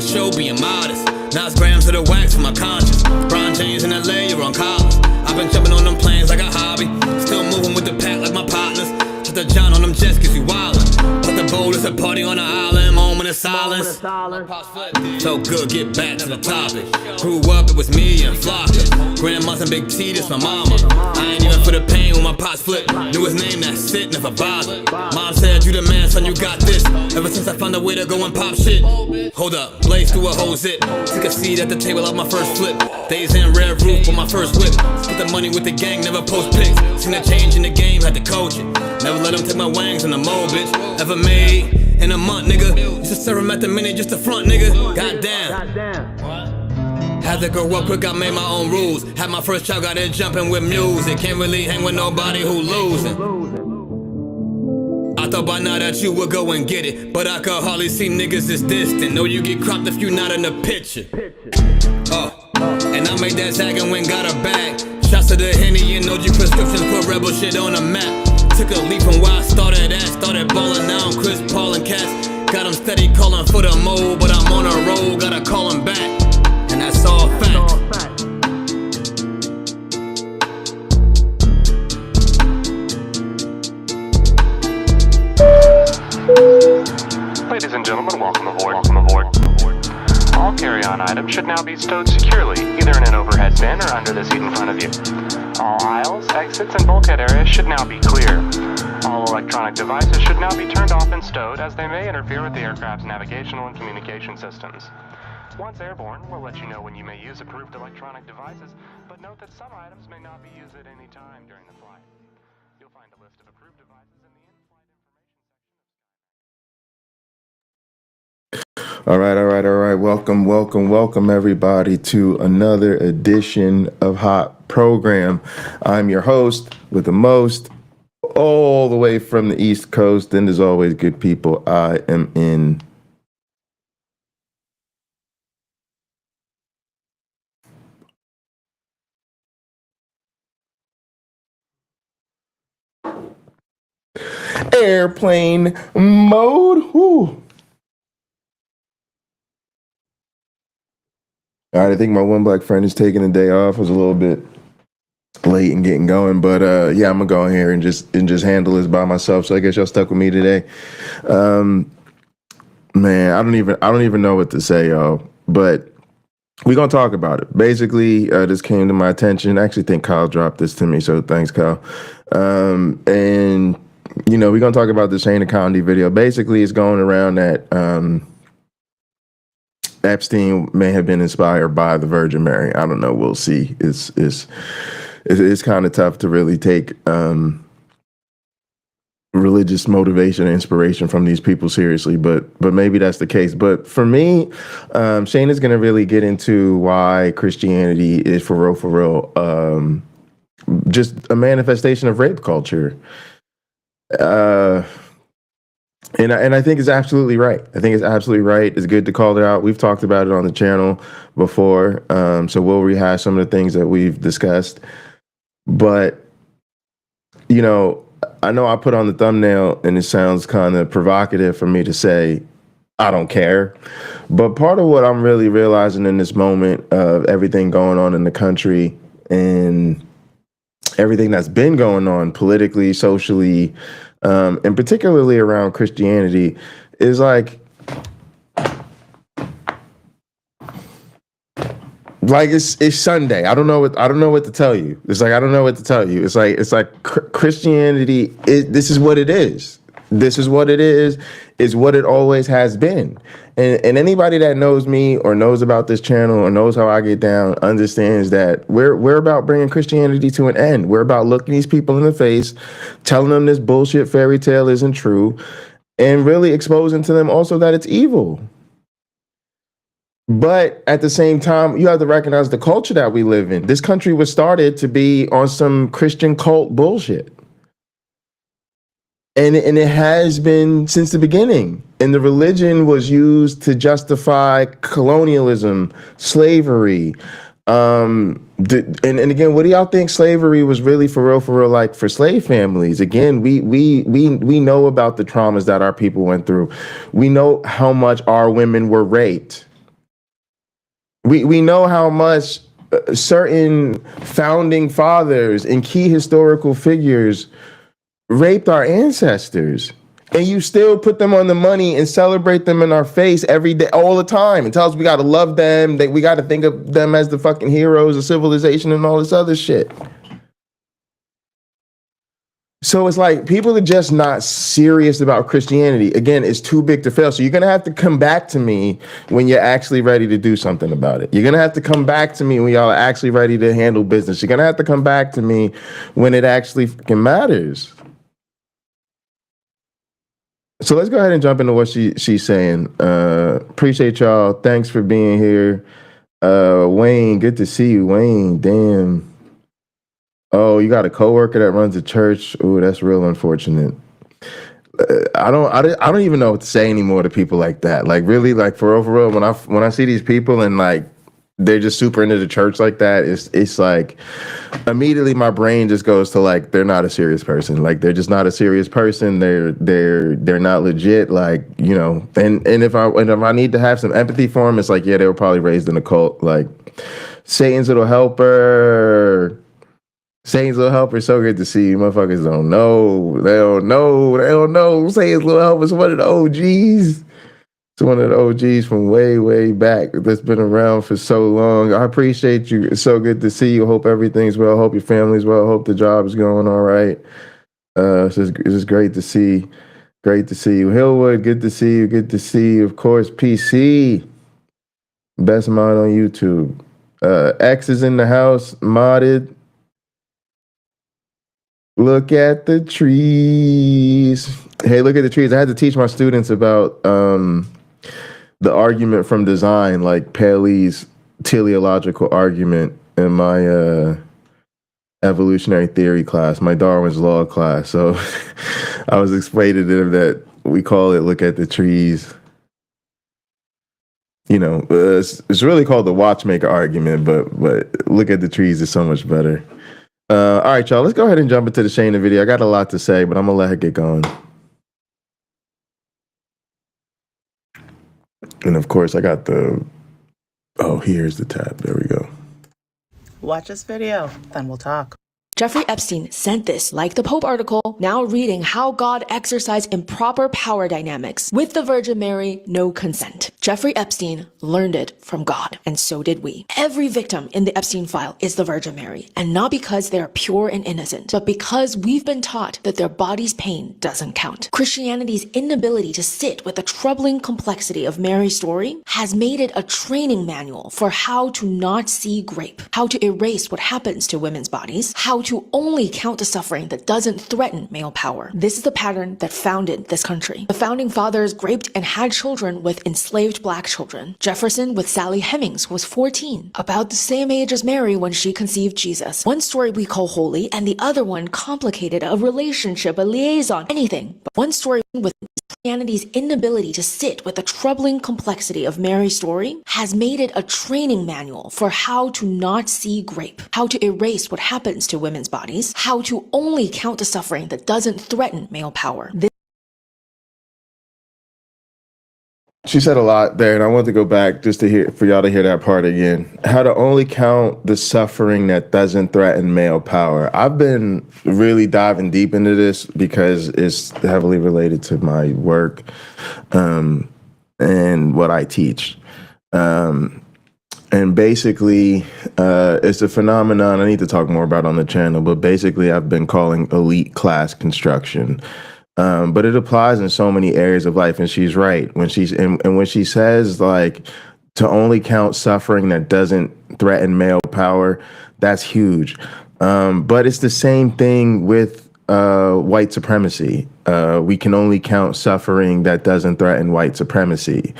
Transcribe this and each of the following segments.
show being modest. Now it's grams of the wax for my conscience. Brian James in LA, you're on college. I've been jumping on them planes like a hobby. Still moving with the pack like my partners. Just the John on them jets cause we wildin'. But the bowl is a party on the island. Moment of silence. So good, get back to the topic. Grew up, it was me and Flocka. Grandma's and Big T, this my mama. I ain't even for the pain when my pops flipped. Knew his name, that's it, never bothered. Mom said, you the man, son, you got this. Ever since I found a way to go and pop shit. Hold up, blaze through a whole zip. Took a seat at the table of my first flip. Days in red roof with my first whip. Split the money with the gang, never post pics. Seen a change in the game, had to coach it. Never let them take my wangs in the mold, bitch. Ever made in a month, nigga. Used to serve him at the minute just to front, nigga. Goddamn. Had to grow up quick, I made my own rules. Had my first child, got it jumping with music. Can't really hang with nobody who losing. I thought by now that you would go and get it, but I could hardly see niggas this distant. Know you get cropped if you not in the picture. And I made that tag and went got a bag. Shots to the Henny and OG prescriptions, put rebel shit on the map. Took a leap from where I started at. Started ballin' now, I'm Chris Paul and Cass. Got him steady calling for the mold, but I'm on a roll, gotta call him back. And that's all fact. Ladies and gentlemen, welcome aboard. All carry-on items should now be stowed securely, either in an overhead bin or under the seat in front of you. All aisles, exits, and bulkhead areas should now be clear. All electronic devices should now be turned off and stowed, as they may interfere with the aircraft's navigational and communication systems. Once airborne, we'll let you know when you may use approved electronic devices, but note that some items may not be used at any time during the flight. You'll find a list of approved devices in the in-flight information section. All right. Welcome everybody to another edition of Hot Program. I'm your host with the most, all the way from the East Coast, and as always, good people, I am in airplane mode. Whew. All right, I think my one black friend is taking the day off. I was a little bit late in getting going, but yeah, I'm gonna go in here and just handle this by myself. So I guess y'all stuck with me today. Man, I don't even know what to say, y'all. But we're gonna talk about it. Basically, this came to my attention. I actually think Kyle dropped this to me, so thanks, Kyle. And you know, we're gonna talk about this Shane Condi video. Basically, it's going around that Epstein may have been inspired by the Virgin Mary. I don't know. We'll see. It's kind of tough to really take religious motivation and inspiration from these people seriously, but maybe that's the case. But for me, Shane is going to really get into why Christianity is for real, just a manifestation of rape culture. And I think it's absolutely right. It's good to call it out. We've talked about it on the channel before, so we'll rehash some of the things that we've discussed. But, you know I put on the thumbnail, and it sounds kind of provocative for me to say, I don't care. But part of what I'm really realizing in this moment of everything going on in the country and everything that's been going on politically, socially, and particularly around Christianity, is like it's Sunday. I don't know what to tell you. It's like I don't know what to tell you. It's like Christianity. This is what it is. This is what it is. Is what it always has been. And anybody that knows me or knows about this channel or knows how I get down understands that we're about bringing Christianity to an end. We're about looking these people in the face, telling them this bullshit fairy tale isn't true, and really exposing to them also that it's evil. But at the same time, you have to recognize the culture that we live in. This country was started to be on some Christian cult bullshit. And it has been since the beginning. And the religion was used to justify colonialism, slavery. And again, what do y'all think slavery was really for real, like for slave families? Again, we know about the traumas that our people went through. We know how much our women were raped. We know how much certain founding fathers and key historical figures raped our ancestors. And you still put them on the money and celebrate them in our face every day, all the time, and tell us we got to love them, that we got to think of them as the fucking heroes of civilization and all this other shit. So it's like people are just not serious about Christianity. Again, it's too big to fail. So you're going to have to come back to me when you're actually ready to do something about it. You're going to have to come back to me when y'all are actually ready to handle business. You're going to have to come back to me when it actually fucking matters. So let's go ahead and jump into what she's saying. Appreciate y'all. Thanks for being here. Wayne, good to see you. Wayne, damn. Oh, you got a coworker that runs a church. Oh, that's real unfortunate. I don't even know what to say anymore to people like that. Like really, like for real, when I see these people and like they're just super into the church like that, it's like immediately my brain just goes to like they're not a serious person. Like they're just not a serious person. They're not legit. Like, you know, and if I need to have some empathy for them, it's like, yeah, they were probably raised in a cult. Like Satan's little helper. Satan's little helper, so good to see you. Motherfuckers don't know. They don't know. Satan's little helper is one of the OGs. It's one of the OGs from way, way back that's been around for so long. I appreciate you. It's so good to see you. Hope everything's well. Hope your family's well. Hope the job is going all right. It's just great to see. Great to see you. Hillwood, good to see you. Good to see you. Of course, PC. Best mod on YouTube. X is in the house. Modded. Look at the trees. Hey, look at the trees. I had to teach my students about the argument from design, like Paley's teleological argument in my evolutionary theory class, my Darwin's Law class. So I was explaining to them that we call it look at the trees. You know, it's really called the watchmaker argument, but look at the trees is so much better. All right, y'all, let's go ahead and jump into the Shayna video. I got a lot to say, but I'm going to let her get going. And of course, I got here's the tab. There we go. Watch this video, then we'll talk. Jeffrey Epstein sent this, like the Pope article, now reading how God exercised improper power dynamics with the Virgin Mary, no consent. Jeffrey Epstein learned it from God, and so did we. Every victim in the Epstein file is the Virgin Mary, and not because they are pure and innocent, but because we've been taught that their body's pain doesn't count. Christianity's inability to sit with the troubling complexity of Mary's story has made it a training manual for how to not see grape, how to erase what happens to women's bodies, how to only count the suffering that doesn't threaten male power. This is the pattern that founded this country. The founding fathers raped and had children with enslaved black children. Jefferson with Sally Hemings was 14, about the same age as Mary when she conceived Jesus. One story we call holy and the other one complicated, a relationship, a liaison, anything. But one story with Christianity's inability to sit with the troubling complexity of Mary's story has made it a training manual for how to not see grape, how to erase what happens to women's bodies, how to only count the suffering that doesn't threaten male power. She said a lot there, and I want to go back just to hear for y'all to hear that part again. How to only count the suffering that doesn't threaten male power. I've been really diving deep into this because it's heavily related to my work and what I teach. And basically, it's a phenomenon I need to talk more about on the channel, but basically I've been calling elite class construction. But it applies in so many areas of life, and she's right when when she says like to only count suffering that doesn't threaten male power. That's huge. But it's the same thing with white supremacy. We can only count suffering that doesn't threaten white supremacy.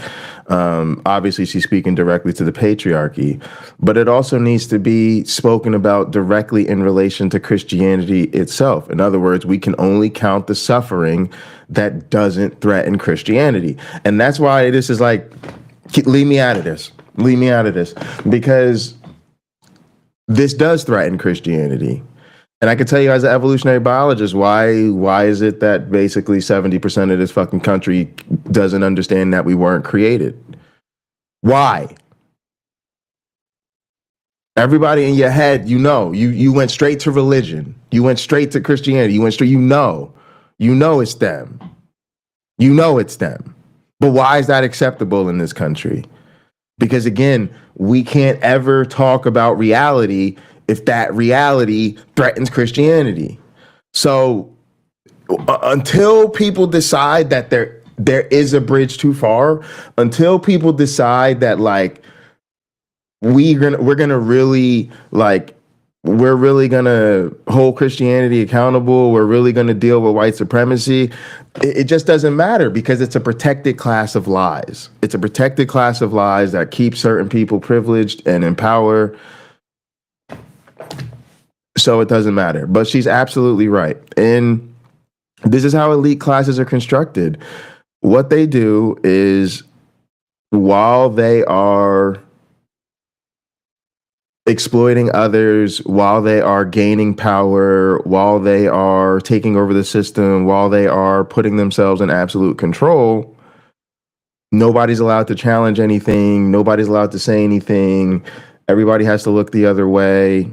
Obviously, she's speaking directly to the patriarchy, but it also needs to be spoken about directly in relation to Christianity itself. In other words, we can only count the suffering that doesn't threaten Christianity. And that's why this is like, leave me out of this. Leave me out of this. Because this does threaten Christianity. And I can tell you as an evolutionary biologist, why is it that basically 70% of this fucking country doesn't understand that we weren't created? Why? Everybody in your head, you went straight to religion. You went straight to Christianity. You went straight, you know it's them. You know it's them. But why is that acceptable in this country? Because again, we can't ever talk about reality if that reality threatens Christianity. So until people decide that there is a bridge too far, until people decide that like we're really gonna hold Christianity accountable, we're really gonna deal with white supremacy, it just doesn't matter because it's a protected class of lies. It's a protected class of lies that keeps certain people privileged and in power. So it doesn't matter. But she's absolutely right. And this is how elite classes are constructed. What they do is while they are exploiting others, while they are gaining power, while they are taking over the system, while they are putting themselves in absolute control, nobody's allowed to challenge anything. Nobody's allowed to say anything. Everybody has to look the other way.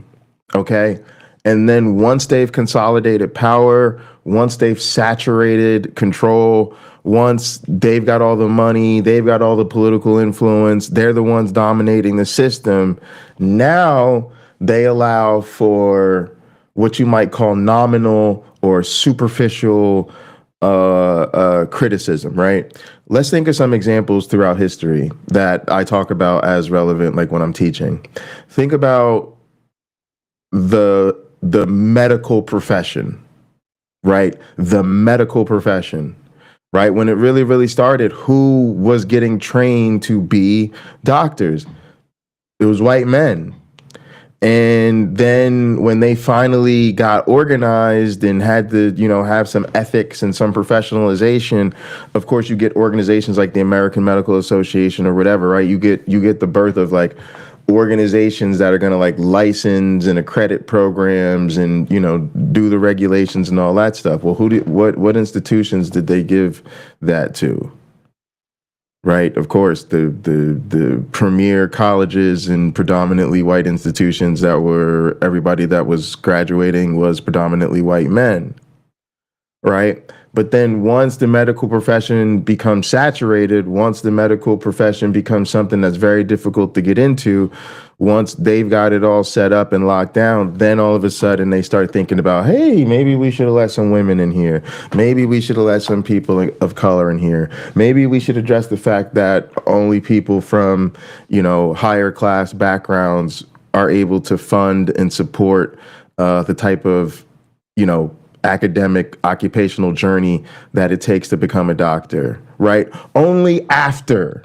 Okay. And then once they've consolidated power, once they've saturated control, once they've got all the money, they've got all the political influence, they're the ones dominating the system. Now they allow for what you might call nominal or superficial criticism, right? Let's think of some examples throughout history that I talk about as relevant, like when I'm teaching. Think about the medical profession, right? The medical profession. Right? When it really, really started, who was getting trained to be doctors? It was white men. And then when they finally got organized and had to, have some ethics and some professionalization, of course, you get organizations like the American Medical Association or whatever, right? You get the birth of like organizations that are going to like license and accredit programs and do the regulations and all that stuff. Well, what institutions did they give that to? Right, of course, the premier colleges and predominantly white institutions that were everybody that was graduating was predominantly white men. Right. But then once the medical profession becomes saturated, once the medical profession becomes something that's very difficult to get into, once they've got it all set up and locked down, then all of a sudden they start thinking about, hey, maybe we should have let some women in here. Maybe we should have let some people of color in here. Maybe we should address the fact that only people from, higher class backgrounds are able to fund and support the type of, academic occupational journey that it takes to become a doctor, right? Only after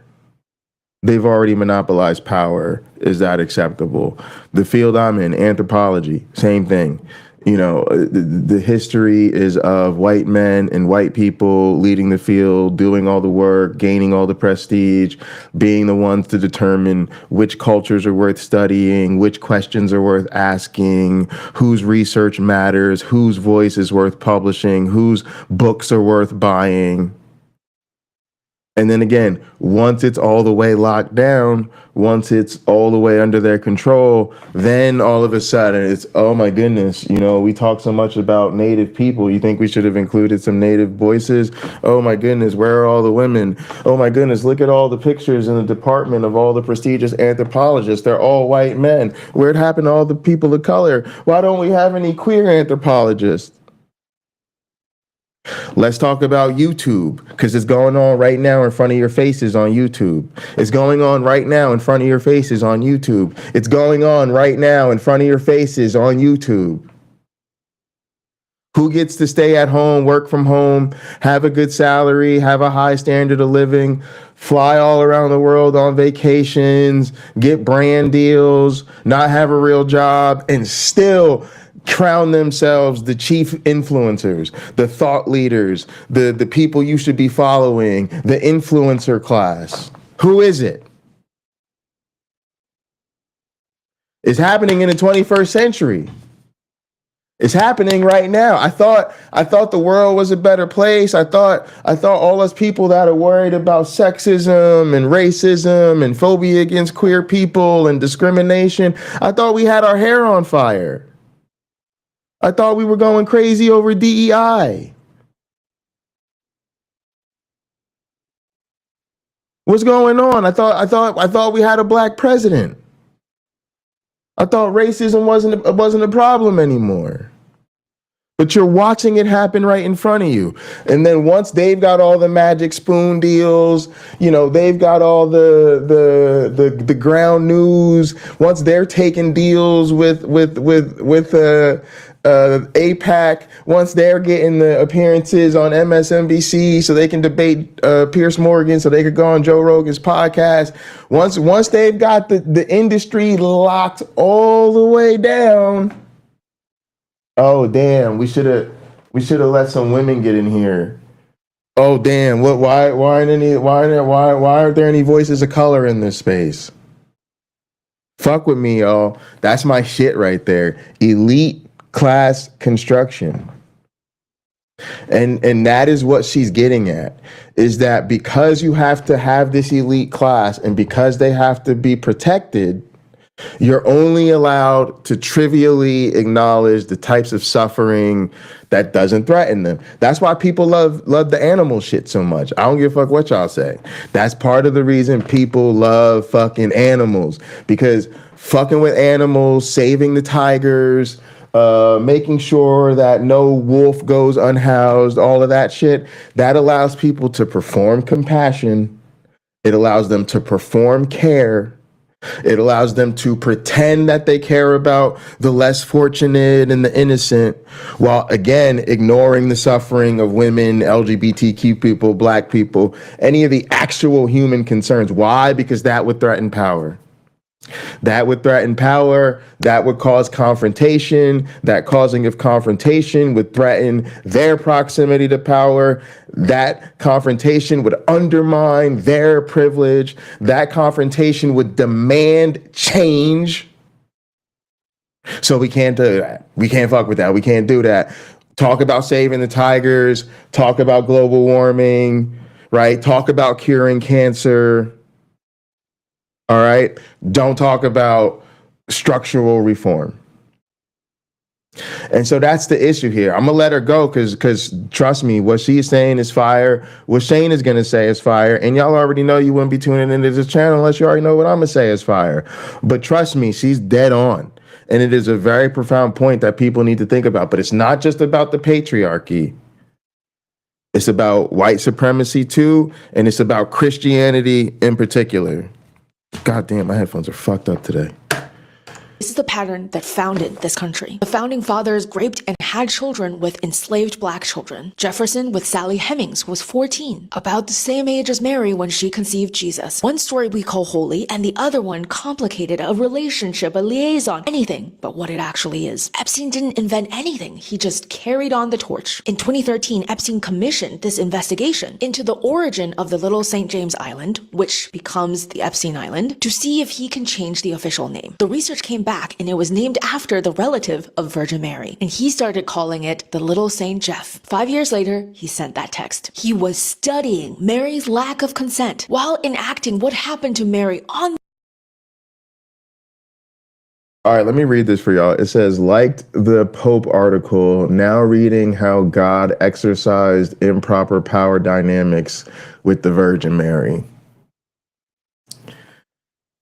they've already monopolized power is that acceptable. The field I'm in, anthropology, same thing. The history is of white men and white people leading the field, doing all the work, gaining all the prestige, being the ones to determine which cultures are worth studying, which questions are worth asking, whose research matters, whose voice is worth publishing, whose books are worth buying. And then again, once it's all the way locked down, once it's all the way under their control, then all of a sudden it's, oh my goodness, we talk so much about Native people. You think we should have included some Native voices? Oh my goodness, where are all the women? Oh my goodness, look at all the pictures in the department of all the prestigious anthropologists. They're all white men. Where'd happen to all the people of color? Why don't we have any queer anthropologists? Let's talk about YouTube, because it's going on right now in front of your faces on YouTube. It's going on right now in front of your faces on YouTube. It's going on right now in front of your faces on YouTube. Who gets to stay at home, work from home, have a good salary, have a high standard of living, fly all around the world on vacations, get brand deals, not have a real job, and still crown themselves the chief influencers, the thought leaders, the people you should be following, the influencer class? Who is it? It's happening in the 21st century. It's happening right now. I thought the world was a better place. I thought all us people that are worried about sexism and racism and phobia against queer people and discrimination, I thought we had our hair on fire. I thought we were going crazy over DEI. What's going on? I thought we had a black president. I thought racism wasn't a problem anymore. But you're watching it happen right in front of you. And then once they've got all the magic spoon deals, they've got all the ground news. Once they're taking deals with APAC, once they're getting the appearances on MSNBC so they can debate Pierce Morgan so they could go on Joe Rogan's podcast. Once they've got the industry locked all the way down. Oh damn, we should have let some women get in here. Oh damn, why aren't there any voices of color in this space? Fuck with me, y'all. That's my shit right there. Elite class construction. And that is what she's getting at, is that because you have to have this elite class and because they have to be protected, you're only allowed to trivially acknowledge the types of suffering that doesn't threaten them. That's why people love the animal shit so much. I don't give a fuck what y'all say. That's part of the reason people love fucking animals, because fucking with animals, saving the tigers, making sure that no wolf goes unhoused, all of that shit, that allows people to perform compassion. It allows them to perform care. It allows them to pretend that they care about the less fortunate and the innocent, while again ignoring the suffering of women, LGBTQ people, black people, any of the actual human concerns. Why? Because that would threaten power. That would threaten power. That would cause confrontation. That causing of confrontation would threaten their proximity to power. That confrontation would undermine their privilege. That confrontation would demand change. So we can't do that. We can't fuck with that. We can't do that. Talk about saving the tigers. Talk about global warming, right? Talk about curing cancer. All right. Don't talk about structural reform. And so that's the issue here. I'm going to let her go because trust me, what she's saying is fire. What Shane is going to say is fire. And y'all already know you wouldn't be tuning into this channel unless you already know what I'm going to say is fire. But trust me, she's dead on. And it is a very profound point that people need to think about. But it's not just about the patriarchy. It's about white supremacy too. And it's about Christianity in particular. God damn, my headphones are fucked up today. This is the pattern that founded this country. The founding fathers raped and had children with enslaved black children. Jefferson with Sally Hemings was 14, about the same age as Mary when she conceived Jesus. One story we call holy, and the other one complicated, a relationship, a liaison, anything but what it actually is. Epstein didn't invent anything. He just carried on the torch. In 2013, Epstein commissioned this investigation into the origin of the Little St. James Island, which becomes the Epstein Island, to see if he can change the official name. The research came back and it was named after the relative of Virgin Mary. And he started calling it the Little St. Jeff. 5 years later, he sent that text. He was studying Mary's lack of consent while enacting what happened to Mary on. All right, let me read this for y'all. It says, liked the Pope article, now reading how God exercised improper power dynamics with the Virgin Mary.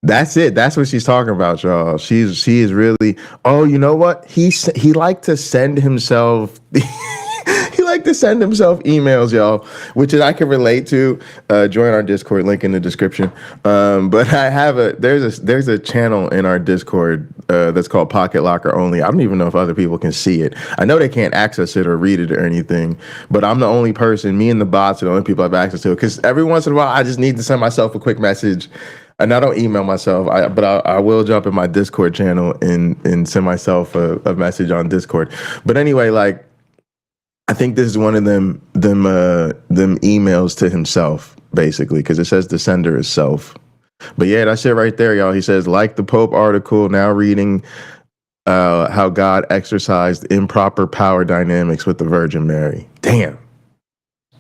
That's it. That's what she's talking about, y'all. She is really. Oh, you know what? He liked to send himself. He liked to send himself emails, y'all, which I can relate to. Join our Discord, link in the description. But I have there's a channel in our Discord that's called Pocket Locker Only. I don't even know if other people can see it. I know they can't access it or read it or anything, but I'm the only person. Me and the bots are the only people I have access to it. Because every once in a while, I just need to send myself a quick message. And I don't email myself, but I will jump in my Discord channel and send myself a message on Discord. But anyway, like, I think this is one of them emails to himself, basically, because it says the sender is self. But yeah, that's it right there, y'all. He says, like the Pope article, now reading how God exercised improper power dynamics with the Virgin Mary. Damn,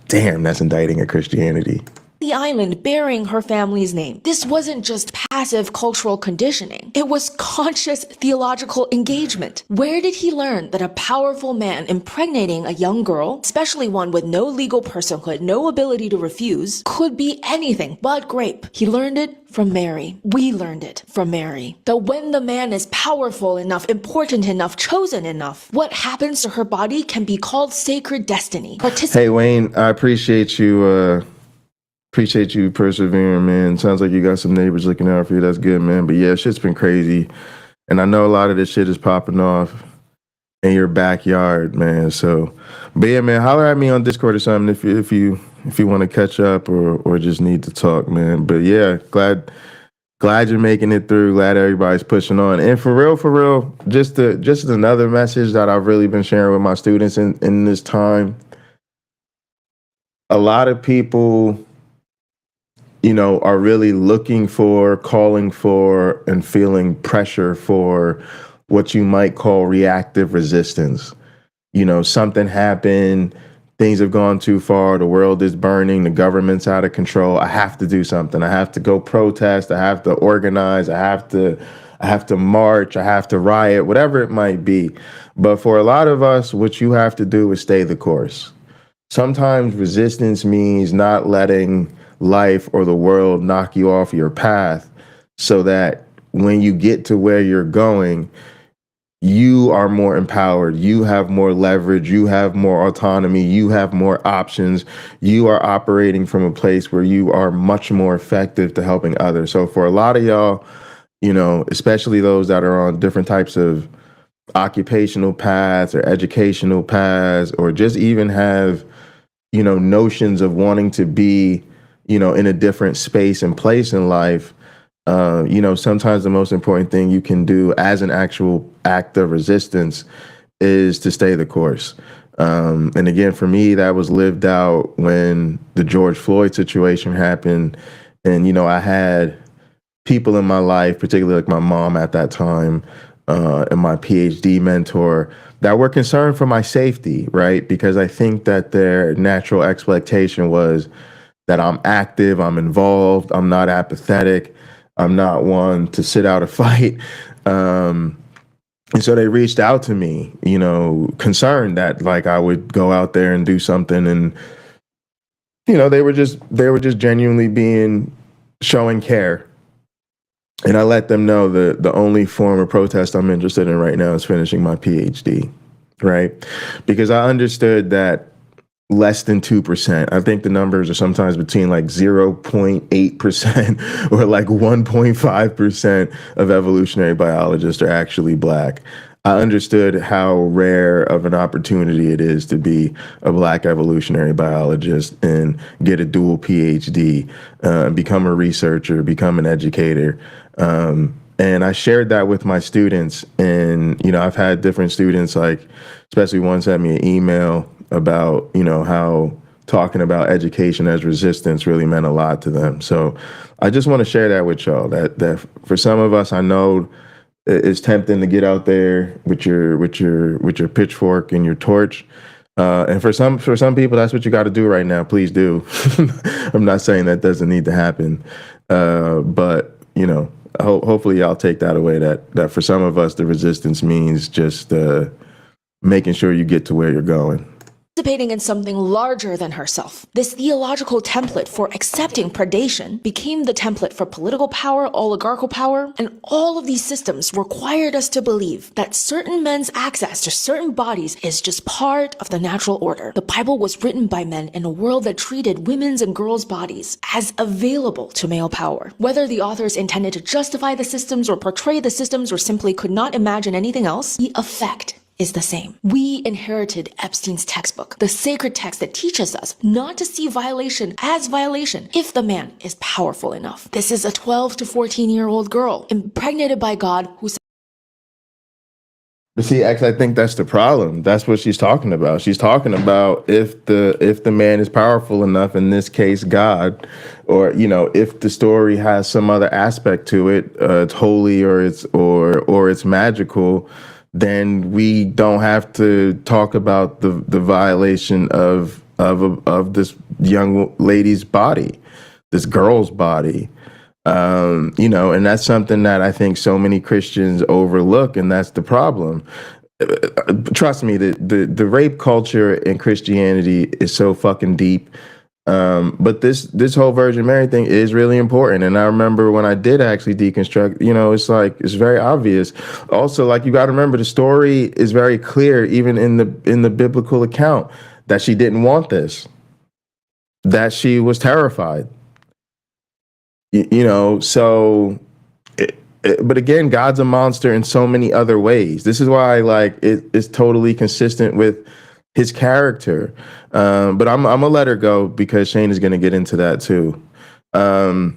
that's indicting a Christianity. The island bearing her family's name. This wasn't just passive cultural conditioning. It was conscious theological engagement. Where did he learn that a powerful man impregnating a young girl, especially one with no legal personhood, no ability to refuse, could be anything but grape? He learned it from Mary. We learned it from Mary. That when the man is powerful enough, important enough, chosen enough, what happens to her body can be called sacred destiny. Hey, Wayne, I appreciate you persevering, man. Sounds like you got some neighbors looking out for you. That's good, man. But yeah, shit's been crazy. And I know a lot of this shit is popping off in your backyard, man. So, but yeah, man, holler at me on Discord or something if you want to catch up or just need to talk, man. But yeah, glad you're making it through. Glad everybody's pushing on. And for real, just another message that I've really been sharing with my students in this time. A lot of people, are really looking for, calling for, and feeling pressure for what you might call reactive resistance. Something happened, things have gone too far, the world is burning, the government's out of control. I have to do something. I have to go protest. I have to organize. I have to march. I have to riot, whatever it might be. But for a lot of us, what you have to do is stay the course. Sometimes resistance means not letting life or the world knock you off your path, so that when you get to where you're going, you are more empowered, you have more leverage, you have more autonomy, you have more options, you are operating from a place where you are much more effective to helping others. So for a lot of y'all, especially those that are on different types of occupational paths or educational paths, or just even have, notions of wanting to be in a different space and place in life, sometimes the most important thing you can do as an actual act of resistance is to stay the course. And again, for me, that was lived out when the George Floyd situation happened. And, I had people in my life, particularly like my mom at that time, and my PhD mentor, that were concerned for my safety, right? Because I think that their natural expectation was that I'm active, I'm involved, I'm not apathetic, I'm not one to sit out a fight. And so they reached out to me, concerned that like I would go out there and do something. And, they were just genuinely showing care. And I let them know that the only form of protest I'm interested in right now is finishing my PhD, right? Because I understood that less than 2%. I think the numbers are sometimes between like 0.8% or like 1.5% of evolutionary biologists are actually Black. I understood how rare of an opportunity it is to be a Black evolutionary biologist and get a dual PhD, become a researcher, become an educator. And I shared that with my students. And, I've had different students, like, especially one sent me an email about, how talking about education as resistance really meant a lot to them. So I just want to share that with y'all, that for some of us, I know it's tempting to get out there with your pitchfork and your torch. And for some people, that's what you got to do right now. Please do. I'm not saying that doesn't need to happen. But, hopefully y'all take that away, that for some of us, the resistance means just making sure you get to where you're going. Participating in something larger than herself. This theological template for accepting predation became the template for political power, oligarchical power, and all of these systems required us to believe that certain men's access to certain bodies is just part of the natural order. The Bible was written by men in a world that treated women's and girls' bodies as available to male power. Whether the authors intended to justify the systems or portray the systems or simply could not imagine anything else, the effect is the same. We inherited Epstein's textbook, the sacred text that teaches us not to see violation as violation if the man is powerful enough. This is a 12 to 14-year-old girl impregnated by God who But see, X, I think that's the problem. That's what she's talking about. She's talking about if the man is powerful enough, in this case, God, or if the story has some other aspect to it, it's holy or it's magical, then we don't have to talk about the violation of this young lady's body, this girl's body. And that's something that I think so many Christians overlook, and that's the problem. Trust me, the rape culture in Christianity is so fucking deep. But this whole Virgin Mary thing is really important. And I remember when I did actually deconstruct, it's very obvious. Also, like, you got to remember, the story is very clear, even in the biblical account, that she didn't want this, that she was terrified. But again, God's a monster in so many other ways. This is why, it's totally consistent with his character. But I'm gonna let her go because Shane is gonna get into that too. But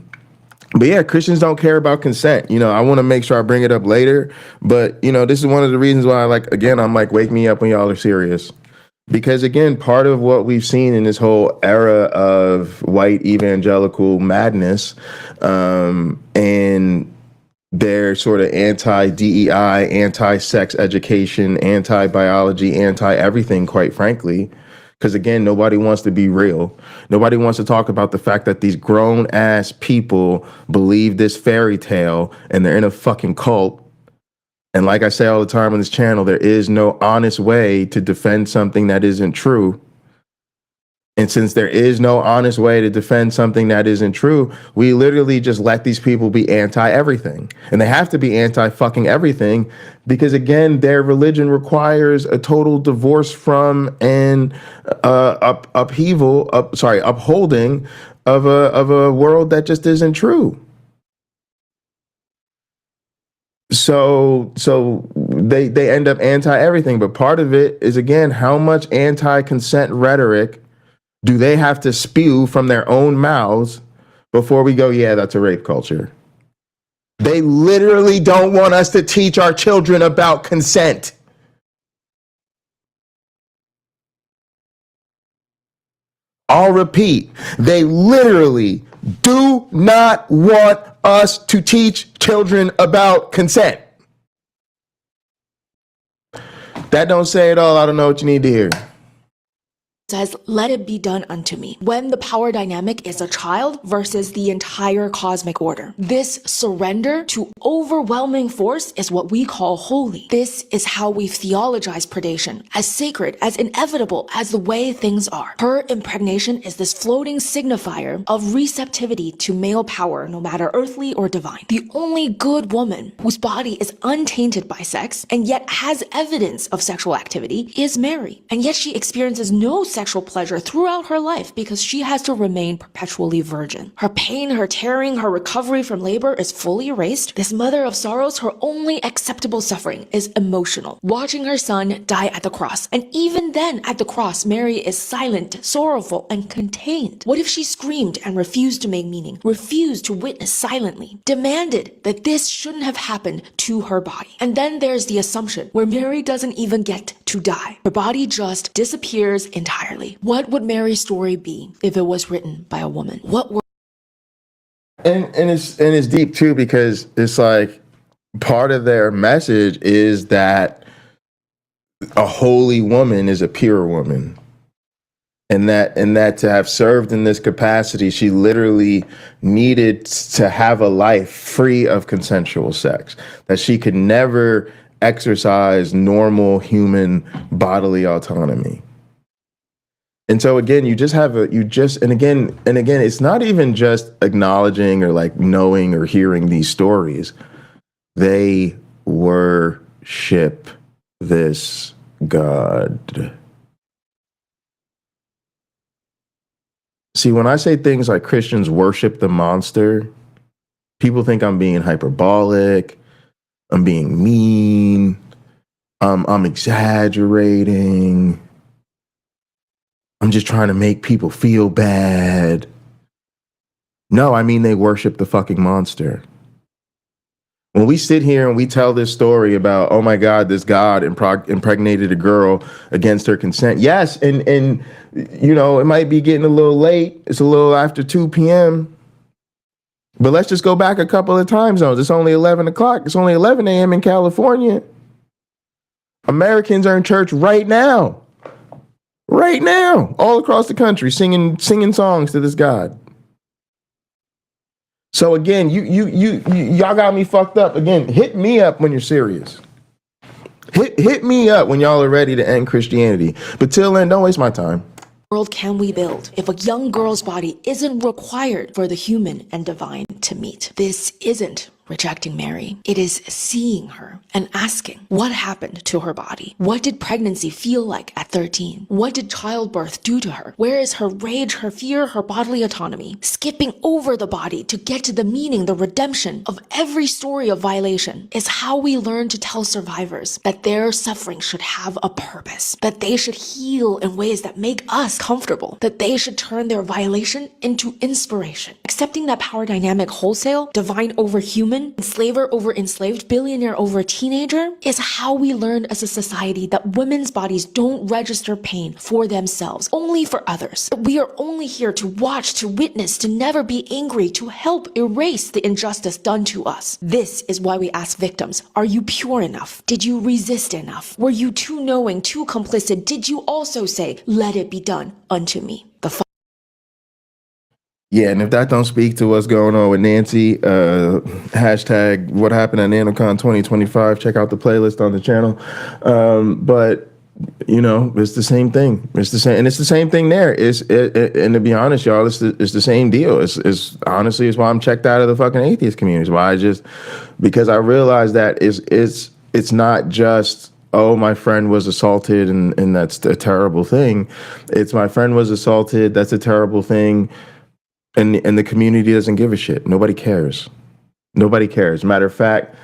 yeah, Christians don't care about consent. I want to make sure I bring it up later. But this is one of the reasons why, I'm like, wake me up when y'all are serious. Because again, part of what we've seen in this whole era of white evangelical madness, and their sort of anti-DEI, anti-sex education, anti-biology, anti-everything, quite frankly. Because again, nobody wants to be real. Nobody wants to talk about the fact that these grown-ass people believe this fairy tale and they're in a fucking cult. And like I say all the time on this channel, there is no honest way to defend something that isn't true. And since there is no honest way to defend something that isn't true, we literally just let these people be anti-everything. And they have to be anti-fucking everything because, again, their religion requires a total divorce from and upholding of a world that just isn't true. So they end up anti-everything. But part of it is, again, how much anti-consent rhetoric do they have to spew from their own mouths before we go, yeah, that's a rape culture? They literally don't want us to teach our children about consent. I'll repeat, they literally do not want us to teach children about consent. That don't say it all. I don't know what you need to hear. Says, let it be done unto me, when the power dynamic is a child versus the entire cosmic order. This surrender to overwhelming force is what we call holy. This is how we theologize predation, as sacred, as inevitable as the way things are. Her impregnation is this floating signifier of receptivity to male power, no matter earthly or divine. The only good woman whose body is untainted by sex and yet has evidence of sexual activity is Mary. And yet she experiences no sexual pleasure throughout her life because she has to remain perpetually virgin. Her pain, her tearing, her recovery from labor is fully erased. This mother of sorrows, her only acceptable suffering is emotional, watching her son die at the cross. And even then, at the cross, Mary is silent, sorrowful, and contained. What if she screamed and refused to make meaning, refused to witness silently, demanded that this shouldn't have happened to her body? And then there's the assumption where Mary doesn't even get to die. Her body just disappears entirely. What would Mary's story be if it was written by a woman? And it's deep too, because it's like part of their message is that a holy woman is a pure woman. And that to have served in this capacity, she literally needed to have a life free of consensual sex, that she could never exercise normal human bodily autonomy. And so again, and again, it's not even just acknowledging or like knowing or hearing these stories. They worship this God. See, when I say things like Christians worship the monster, people think I'm being hyperbolic, I'm being mean, I'm exaggerating. I'm just trying to make people feel bad. No, I mean they worship the fucking monster. When we sit here and we tell this story about, oh my God, this God impregnated a girl against her consent. Yes, and it might be getting a little late. It's a little after 2 p.m. But let's just go back a couple of time zones. It's only 11 o'clock. It's only 11 a.m. in California. Americans are in church right now, all across the country, singing songs to this God. So again, y'all got me fucked up. Again, hit me up when you're serious. Hit me up when y'all are ready to end Christianity. But till then, don't waste my time. World can we build if a young girl's body isn't required for the human and divine to meet? This isn't rejecting Mary. It is seeing her and asking, what happened to her body? What did pregnancy feel like at 13? What did childbirth do to her? Where is her rage, her fear, her bodily autonomy? Skipping over the body to get to the meaning, the redemption of every story of violation is how we learn to tell survivors that their suffering should have a purpose, that they should heal in ways that make us comfortable, that they should turn their violation into inspiration. Accepting that power dynamic wholesale, divine over human, enslaver over enslaved, billionaire over teenager, is how we learn as a society that women's bodies don't register pain for themselves, only for others. We are only here to watch, to witness, to never be angry, to help erase the injustice done to us. This is why we ask victims, are you pure enough? Did you resist enough? Were you too knowing, too complicit? Did you also say, let it be done unto me? Yeah, and if that don't speak to what's going on with Nancy, hashtag what happened at NanoCon 2025, check out the playlist on the channel. But you know, it's the same thing. It's the same, and it's the same thing there. And to be honest, y'all, it's the same deal. It's honestly, it's why I'm checked out of the fucking atheist community. It's why because I realized that it's not just, oh, my friend was assaulted and that's a terrible thing. It's my friend was assaulted, that's a terrible thing. And the community doesn't give a shit. Nobody cares. Nobody cares. Matter of fact,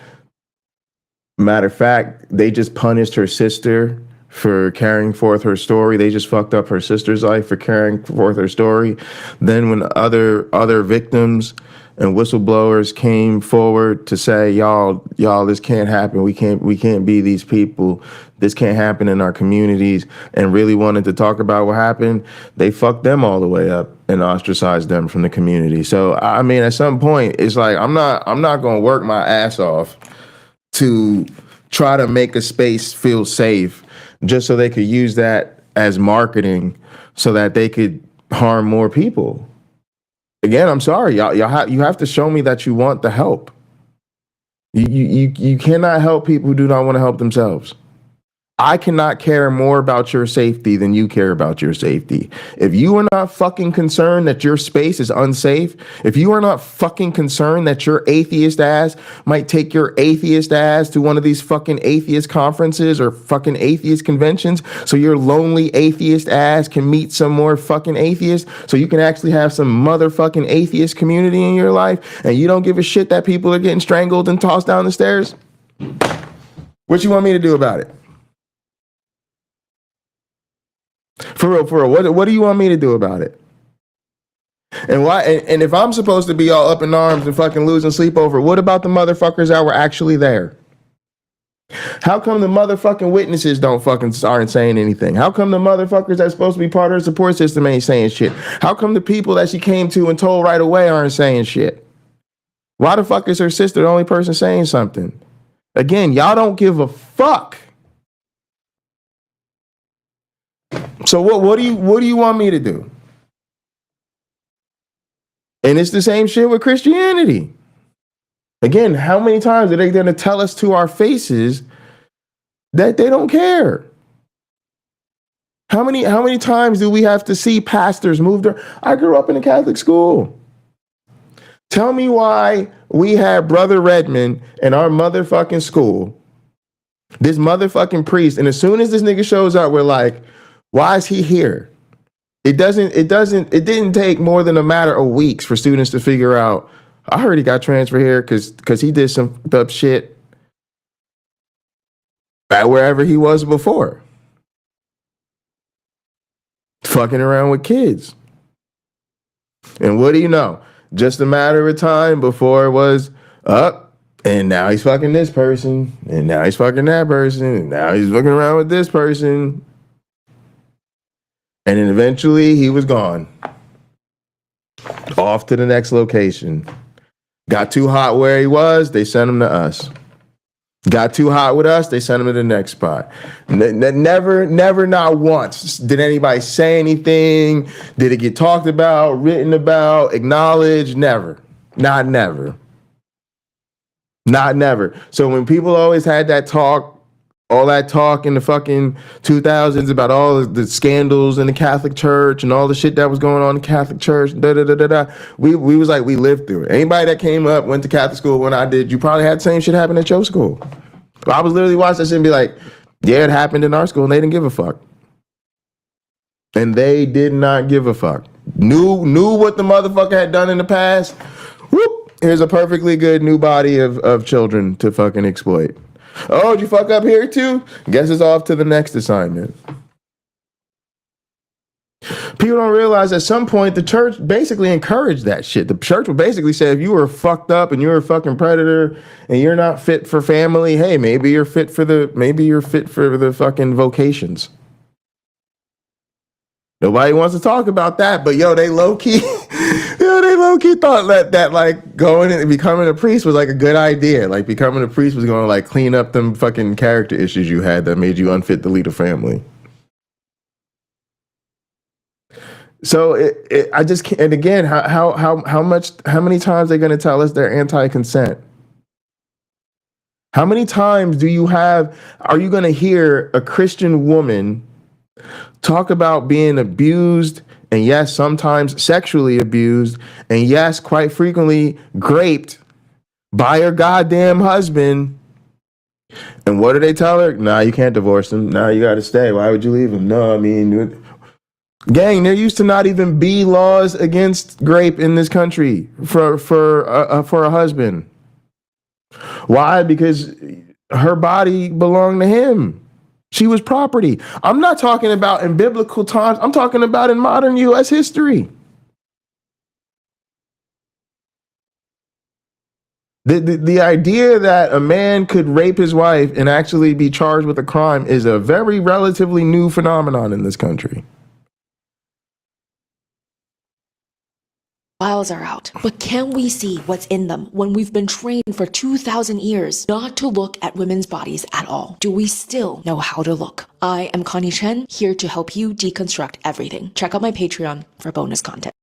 they just punished her sister for carrying forth her story. They just fucked up her sister's life for carrying forth her story. Then when other victims and whistleblowers came forward to say, y'all, this can't happen. We can't be these people. This can't happen in our communities, and really wanted to talk about what happened, they fucked them all the way up and ostracized them from the community. So, I mean, at some point, it's like, I'm not going to work my ass off to try to make a space feel safe just so they could use that as marketing so that they could harm more people. Again, I'm sorry, you have to show me that you want the help. You cannot help people who do not want to help themselves. I cannot care more about your safety than you care about your safety. If you are not fucking concerned that your space is unsafe, if you are not fucking concerned that your atheist ass might take your atheist ass to one of these fucking atheist conferences or fucking atheist conventions so your lonely atheist ass can meet some more fucking atheists so you can actually have some motherfucking atheist community in your life, and you don't give a shit that people are getting strangled and tossed down the stairs, what you want me to do about it? For real, what do you want me to do about it? And why? And if I'm supposed to be all up in arms and fucking losing sleep over, what about the motherfuckers that were actually there? How come the motherfucking witnesses aren't saying anything? How come the motherfuckers that's supposed to be part of the support system ain't saying shit? How come the people that she came to and told right away aren't saying shit? Why the fuck is her sister the only person saying something? Again, y'all don't give a fuck. So what do you want me to do? And it's the same shit with Christianity. Again, how many times are they going to tell us to our faces that they don't care? How many times do we have to see pastors move their... I grew up in a Catholic school. Tell me why we had Brother Redmond in our motherfucking school, this motherfucking priest, and as soon as this nigga shows up, we're like, why is he here? It didn't take more than a matter of weeks for students to figure out, I heard he got transferred here because he did some up shit at wherever he was before. Fucking around with kids. And what do you know? Just a matter of time before it was up, and now he's fucking this person, and now he's fucking that person, and now he's fucking around with this person. And then eventually he was gone. Off to the next location. Got too hot where he was, they sent him to us. Got too hot with us, they sent him to the next spot. Never, not once did anybody say anything. Did it get talked about, written about, acknowledged? Never. Not never. Not never. So when people always had that talk, all that talk in the fucking 2000s about all the scandals in the Catholic Church and all the shit that was going on in the Catholic Church, we was like, we lived through it. Anybody that came up, went to Catholic school when I did, you probably had the same shit happen at your school. I was literally watching that shit and be like, yeah, it happened in our school and they didn't give a fuck. And they did not give a fuck. Knew what the motherfucker had done in the past. Whoop, here's a perfectly good new body of children to fucking exploit. Oh, did you fuck up here too? Guess it's off to the next assignment. People don't realize at some point the church basically encouraged that shit. The church would basically say if you were fucked up and you're a fucking predator and you're not fit for family, hey, maybe you're fit for the fucking vocations. Nobody wants to talk about that, but they low key thought that like going and becoming a priest was like a good idea. Like becoming a priest was going to like clean up them fucking character issues you had that made you unfit to lead a family. So I just can't. And again, how many times they're going to tell us they're anti-consent? How many times are you going to hear a Christian woman talk about being abused, and yes, sometimes sexually abused, and yes, quite frequently raped by her goddamn husband? And what do they tell her? Nah, you can't divorce him. Nah, you got to stay. Why would you leave him? No, I mean, gang, there used to not even be laws against rape in this country for a husband. Why? Because her body belonged to him. She was property. I'm not talking about in biblical times. I'm talking about in modern U.S. history. The idea that a man could rape his wife and actually be charged with a crime is a very relatively new phenomenon in this country. Files are out, but can we see what's in them when we've been trained for 2,000 years not to look at women's bodies at all? Do we still know how to look? I am Connie Chen, here to help you deconstruct everything. Check out my Patreon for bonus content.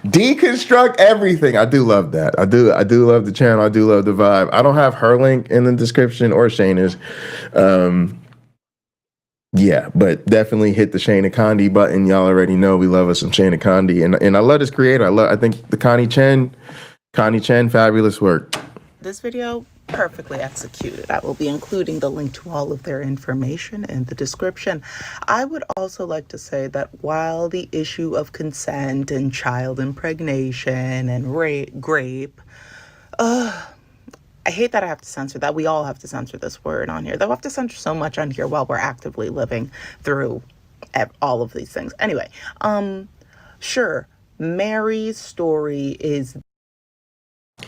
Deconstruct everything. I do love that. I do love the channel. I do love the vibe. I don't have her link in the description or Shayna's. Yeah, but definitely hit the Shayna Condi button. Y'all already know we love us some Shayna Condi, and I love this creator. I think the Connie Chen, fabulous work. This video, perfectly executed. I will be including the link to all of their information in the description. I would also like to say that while the issue of consent and child impregnation and grape, I hate that I have to censor that. We all have to censor this word on here. They'll have to censor so much on here while we're actively living through all of these things. Anyway, sure, Mary's story is...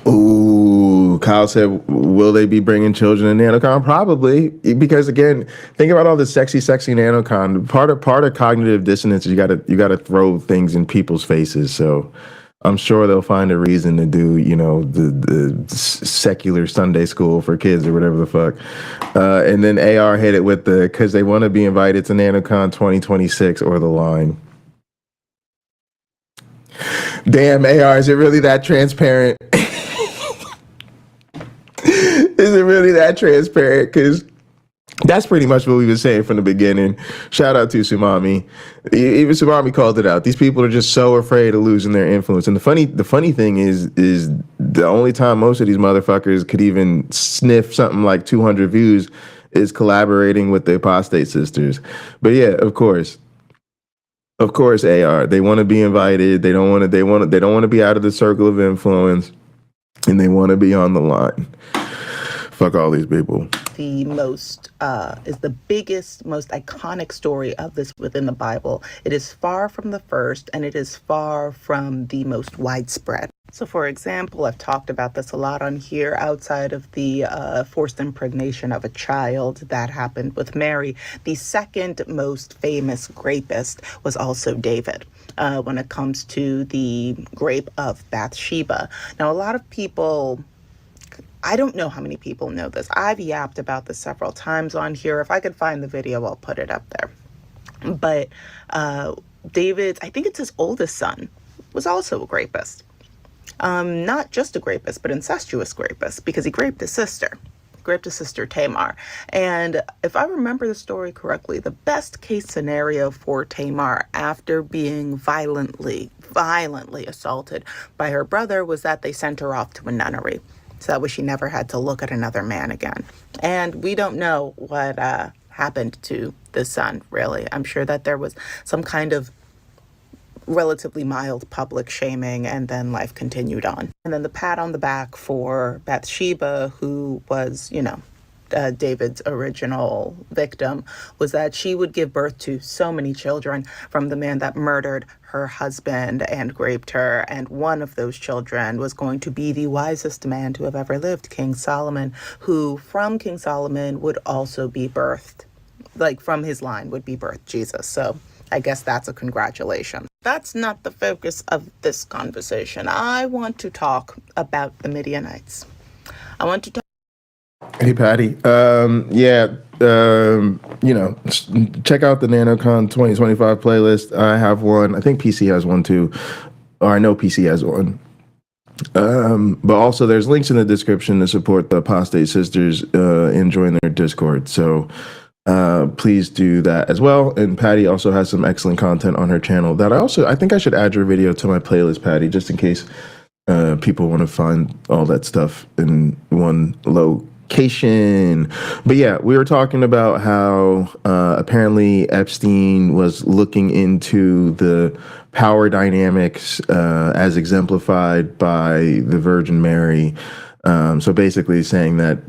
Ooh, Kyle said, will they be bringing children in Nanocon? Probably, because again, think about all the sexy Nanocon. Part of cognitive dissonance is you gotta throw things in people's faces. So I'm sure they'll find a reason to do, the secular Sunday school for kids or whatever the fuck. And then AR hit it with because they want to be invited to NanoCon 2026 or the line. Damn, AR, is it really that transparent? Is it really that transparent? Because that's pretty much what we were saying from the beginning. Shout out to Sumami. Even Sumami called it out. These people are just so afraid of losing their influence. And the funny thing is the only time most of these motherfuckers could even sniff something like 200 views is collaborating with the Apostate sisters. But yeah, of course, AR. They want to be invited. They don't want to be out of the circle of influence, and they want to be on the line. Fuck all these people. The most is the biggest, most iconic story of this within the Bible. It is far from the first, and it is far from the most widespread. So, for example, I've talked about this a lot on here. Outside of the forced impregnation of a child that happened with Mary, the second most famous rapist was also David. When it comes to the rape of Bathsheba. Now, a lot of people I don't know how many people know this. I've yapped about this several times on here. If I could find the video, I'll put it up there. But David's, I think it's his oldest son, was also a rapist. Not just a rapist, but incestuous rapist, because he raped his sister. Raped his sister Tamar. And if I remember the story correctly, the best case scenario for Tamar after being violently assaulted by her brother was that they sent her off to a nunnery. So that way she never had to look at another man again. And we don't know what happened to the son, really. I'm sure that there was some kind of relatively mild public shaming, and then life continued on. And then the pat on the back for Bathsheba, who was, David's original victim, was that she would give birth to so many children from the man that murdered her husband and raped her. And one of those children was going to be the wisest man to have ever lived, King Solomon, who from King Solomon would also be birthed, like from his line would be birthed Jesus. So I guess that's a congratulation. That's not the focus of this conversation. I want to talk about the Midianites. I want to talk. Hey, Patty. Check out the NanoCon 2025 playlist. I have one. I think PC has one too. Or I know PC has one. But also there's links in the description to support the Apostate sisters and join their Discord. So please do that as well. And Patty also has some excellent content on her channel that I think I should add your video to my playlist, Patty, just in case people want to find all that stuff in one location. But yeah, we were talking about how apparently Epstein was looking into the power dynamics as exemplified by the Virgin Mary. So basically saying that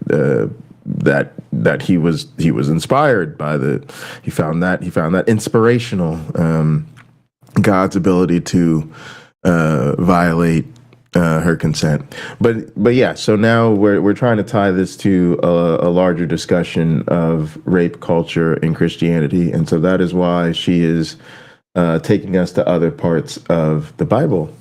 that he was inspired by he found that inspirational, God's ability to violate her consent. But yeah, so now we're trying to tie this to a larger discussion of rape culture in Christianity, and so that is why she is taking us to other parts of the Bible.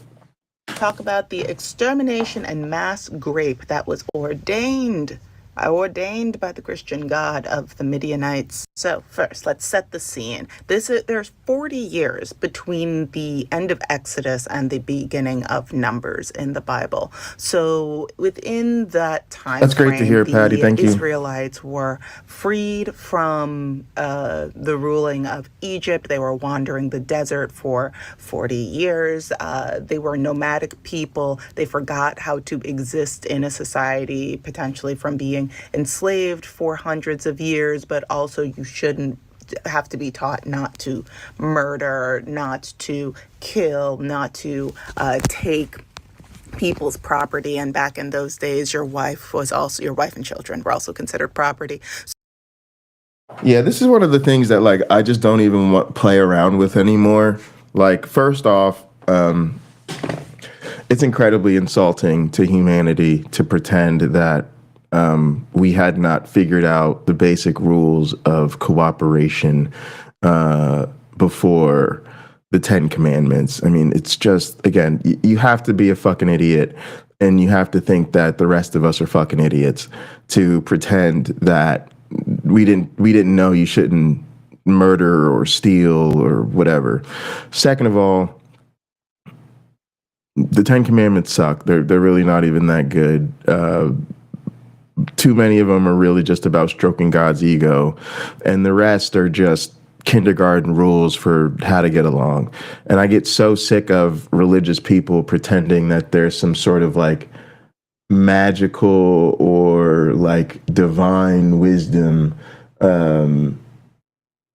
Talk about the extermination and mass grape that was ordained by the Christian God of the Midianites. So first, let's set the scene. There's 40 years between the end of Exodus and the beginning of Numbers in the Bible. So within that time That's great to hear, Patty. Thank you. The Israelites were freed from the ruling of Egypt. They were wandering the desert for 40 years. They were nomadic people. They forgot how to exist in a society, potentially from being enslaved for hundreds of years, but also you shouldn't have to be taught not to murder, not to kill, not to take people's property. And back in those days, your wife and children were also considered property. Yeah, this is one of the things that I just don't even play around with anymore. First off, it's incredibly insulting to humanity to pretend that we had not figured out the basic rules of cooperation before the 10 Commandments. I mean, it's just, again, you have to be a fucking idiot, and you have to think that the rest of us are fucking idiots to pretend that we didn't know you shouldn't murder or steal or whatever. Second of all, the 10 Commandments suck. They're really not even that good. Too many of them are really just about stroking God's ego, and the rest are just kindergarten rules for how to get along. And I get so sick of religious people pretending that there's some sort of magical or divine wisdom in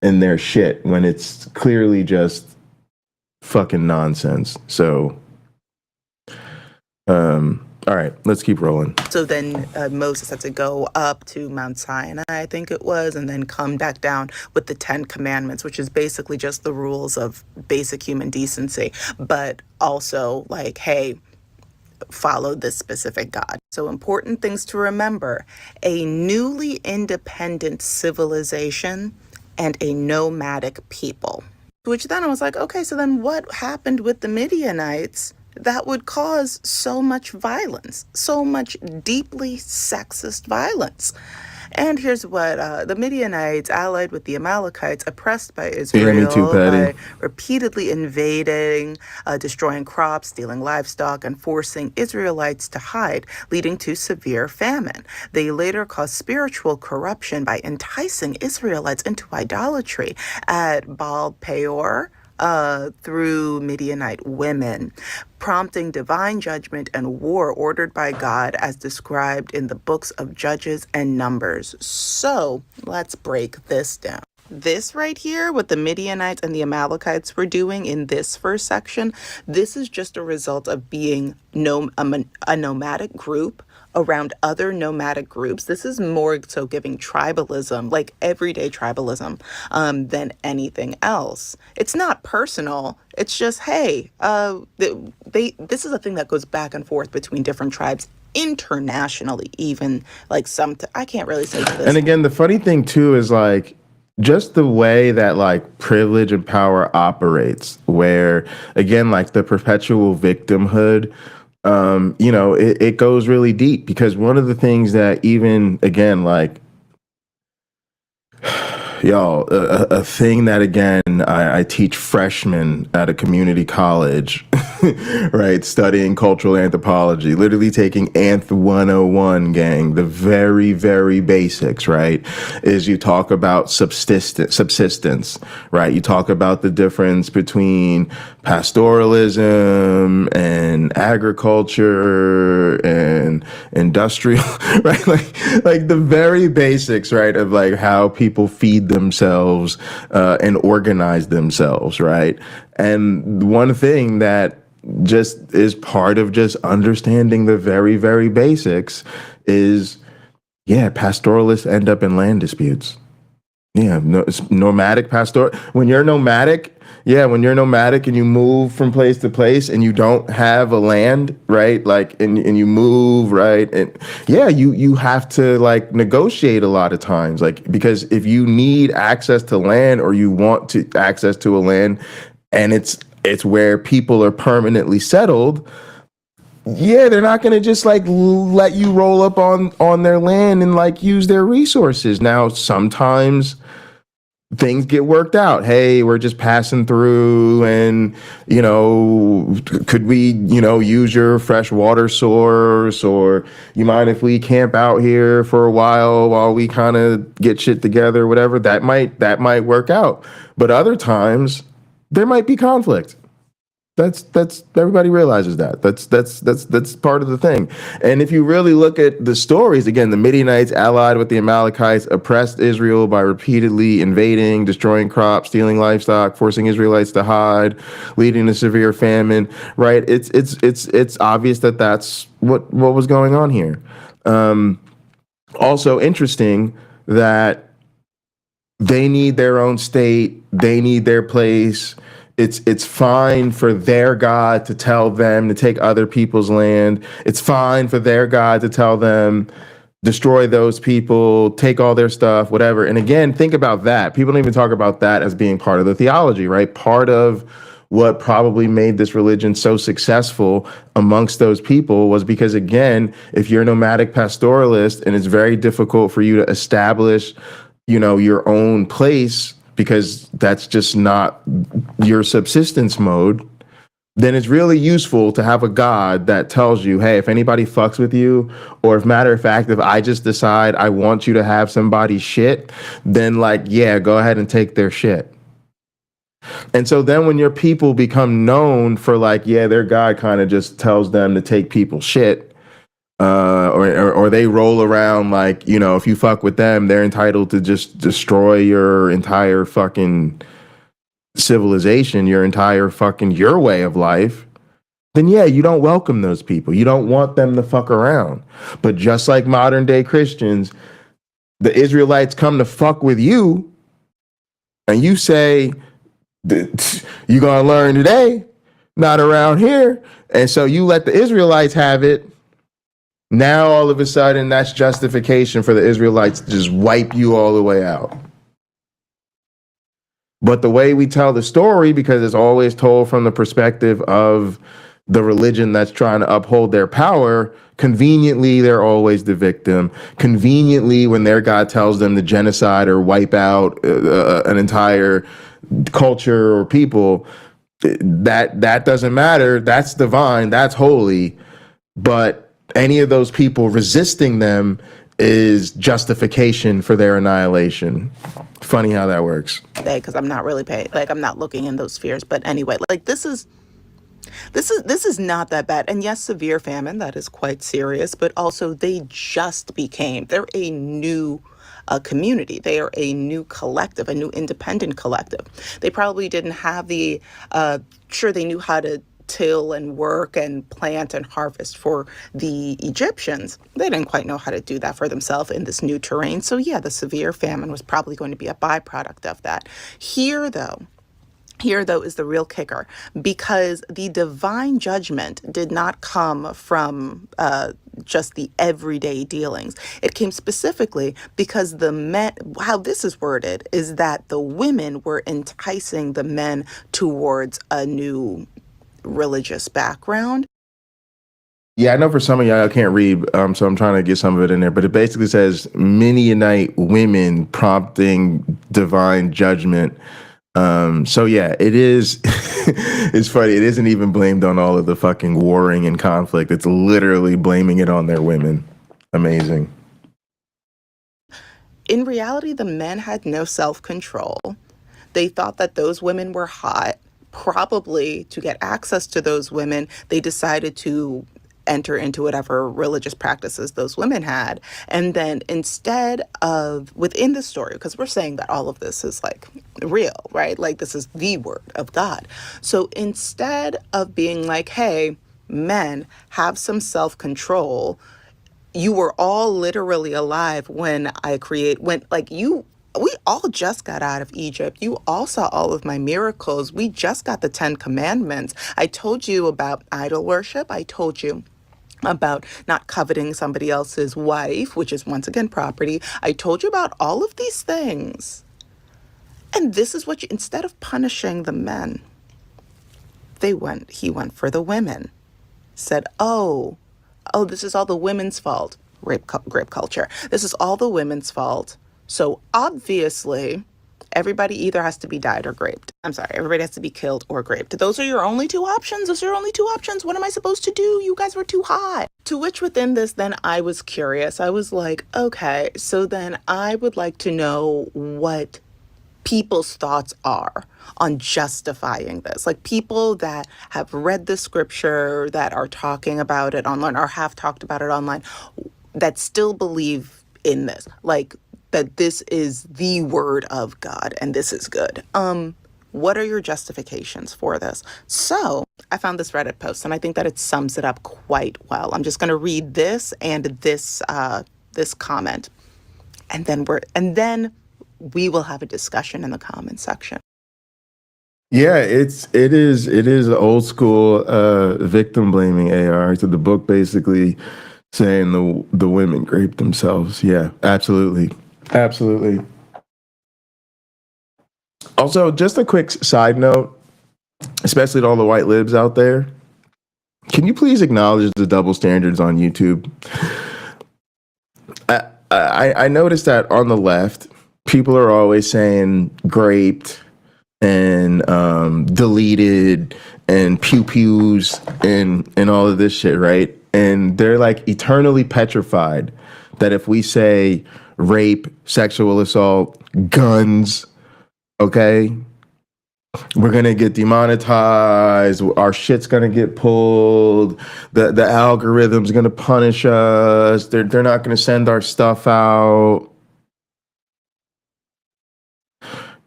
their shit when it's clearly just fucking nonsense. So all right, let's keep rolling. So then Moses had to go up to Mount Sinai, I think it was, and then come back down with the 10 Commandments, which is basically just the rules of basic human decency, but also hey, follow this specific God. So important things to remember: a newly independent civilization and a nomadic people. Which then I was like, okay, so then what happened with the Midianites that would cause so much violence, so much deeply sexist violence. And here's what the Midianites, allied with the Amalekites, oppressed by Yeah, me too, Israel Patty. by repeatedly invading, destroying crops, stealing livestock, and forcing Israelites to hide, leading to severe famine. They later caused spiritual corruption by enticing Israelites into idolatry at Baal Peor, through Midianite women, prompting divine judgment and war ordered by God as described in the books of Judges and Numbers. So let's break this down. This right here, what the Midianites and the Amalekites were doing in this first section, this is just a result of being a nomadic group around other nomadic groups. This is more so giving tribalism, like everyday tribalism, than anything else. It's not personal. It's just, hey, this is a thing that goes back and forth between different tribes internationally, even like I can't really say to And this. again, the funny thing too is like just the way that like privilege and power operates, where again, like the perpetual victimhood, it goes really deep, because one of the things that even again, like y'all, a thing that again, I teach freshmen at a community college, right? Studying cultural anthropology, literally taking Anth 101, gang, the very, very basics, right? Is you talk about subsistence, right? You talk about the difference between pastoralism and agriculture and industrial, right? Like the very basics, right? Of like how people feed themselves and organize themselves, right? And one thing that just is part of just understanding the very, very basics is, pastoralists end up in land disputes. Yeah, no, it's nomadic pastor. When you're nomadic and you move from place to place and you don't have a land, right? Like, and you move, right? And you have to like negotiate a lot of times, like, because if you need access to land or you want to access to a land and it's where people are permanently settled, they're not going to just like let you roll up on their land and like use their resources. Now, sometimes things get worked out. Hey, we're just passing through and, could we, use your fresh water source, or you mind if we camp out here for a while we kind of get shit together, whatever. That might work out. But other times there might be conflict. That's everybody realizes that. That's part of the thing. And if you really look at the stories, again, the Midianites allied with the Amalekites oppressed Israel by repeatedly invading, destroying crops, stealing livestock, forcing Israelites to hide, leading to severe famine. Right? It's obvious that that's what was going on here. Also interesting that they need their own state, they need their place. It's fine for their God to tell them to take other people's land. It's fine for their God to tell them, destroy those people, take all their stuff, whatever. And again, think about that. People don't even talk about that as being part of the theology, right? Part of what probably made this religion so successful amongst those people was because, again, if you're a nomadic pastoralist and it's very difficult for you to establish, your own place, because that's just not your subsistence mode, then it's really useful to have a God that tells you, hey, if anybody fucks with you, or if matter of fact, if I just decide I want you to have somebody's shit, then go ahead and take their shit. And so then when your people become known for their God kind of just tells them to take people's shit, or they roll around if you fuck with them, they're entitled to just destroy your entire fucking civilization, your entire fucking your way of life, then you don't welcome those people. You don't want them to fuck around. But just like modern day Christians, the Israelites come to fuck with you, and you say, you gonna learn today, not around here. And so you let the Israelites have it. Now, all of a sudden, that's justification for the Israelites to just wipe you all the way out. But the way we tell the story, because it's always told from the perspective of, the religion that's trying to uphold their power, conveniently, they're always the victim. Conveniently, when their God tells them to genocide or wipe out an entire culture or people, that doesn't matter. That's divine. That's holy. But any of those people resisting them is justification for their annihilation. Funny how that works. Because I'm not really paying, like, I'm not looking in those spheres. But anyway, like, this is not that bad. And yes, severe famine, that is quite serious, but also they're a new community. They are a new collective, a new independent collective. They probably didn't have sure, they knew how to till and work and plant and harvest for the Egyptians. They didn't quite know how to do that for themselves in this new terrain. So yeah, the severe famine was probably going to be a byproduct of that. Here, though, is the real kicker, because the divine judgment did not come from just the everyday dealings. It came specifically because the men, how this is worded, is that the women were enticing the men towards a new religious background. Yeah, I know for some of y'all I can't read, so I'm trying to get some of it in there. But it basically says Midianite women prompting divine judgment. So yeah, it is. It's funny. It isn't even blamed on all of the fucking warring and conflict. It's literally blaming it on their women. Amazing. In reality, the men had no self-control. They thought that those women were hot. Probably to get access to those women, they decided to enter into whatever religious practices those women had. And then instead of, within the story, because we're saying that all of this is like real, right? Like this is the word of God. So instead of being like, hey, men, have some self-control, you were all literally alive when we all just got out of Egypt. You all saw all of my miracles. We just got the 10 commandments. I told you about idol worship. I told you about not coveting somebody else's wife, which is once again property. I told you about all of these things. And this is what instead of punishing the men, he went for the women. Said, oh, this is all the women's fault. Rape culture. This is all the women's fault. So obviously, everybody either has to be died or raped. Everybody has to be killed or raped. Those are your only two options. What am I supposed to do? You guys were too hot. To which within this, then I was curious. I was like, okay, so then I would like to know what people's thoughts are on justifying this. Like people that have read the scripture, that are talking about it online or have talked about it online, that still believe in this. Like, that this is the word of God and this is good. What are your justifications for this? So I found this Reddit post and I think that it sums it up quite well. I'm just going to read this and this comment, and then we will have a discussion in the comment section. Yeah, it is old school victim blaming AR. So the book basically saying the women raped themselves. Yeah, absolutely. Absolutely. Also, just a quick side note, especially to all the white libs out there. Can you please acknowledge the double standards on YouTube? I noticed that on the left, people are always saying graped and deleted and pew-pews and all of this shit, right? And they're like eternally petrified that if we say rape, sexual assault, guns, okay, we're gonna get demonetized, our shit's gonna get pulled, the algorithm's gonna punish us, they're not gonna send our stuff out.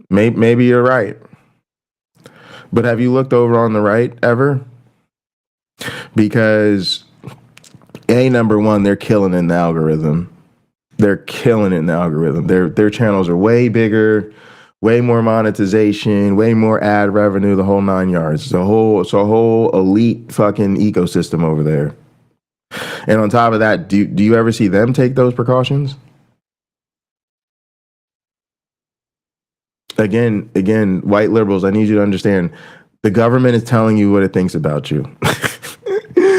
Maybe you're right. But have you looked over on the right ever? Because number one, they're killing in the algorithm. They're killing it in the algorithm. Their channels are way bigger, way more monetization, way more ad revenue, the whole 9 yards. It's a whole elite fucking ecosystem over there. And on top of that, do you ever see them take those precautions? Again, white liberals, I need you to understand, the government is telling you what it thinks about you.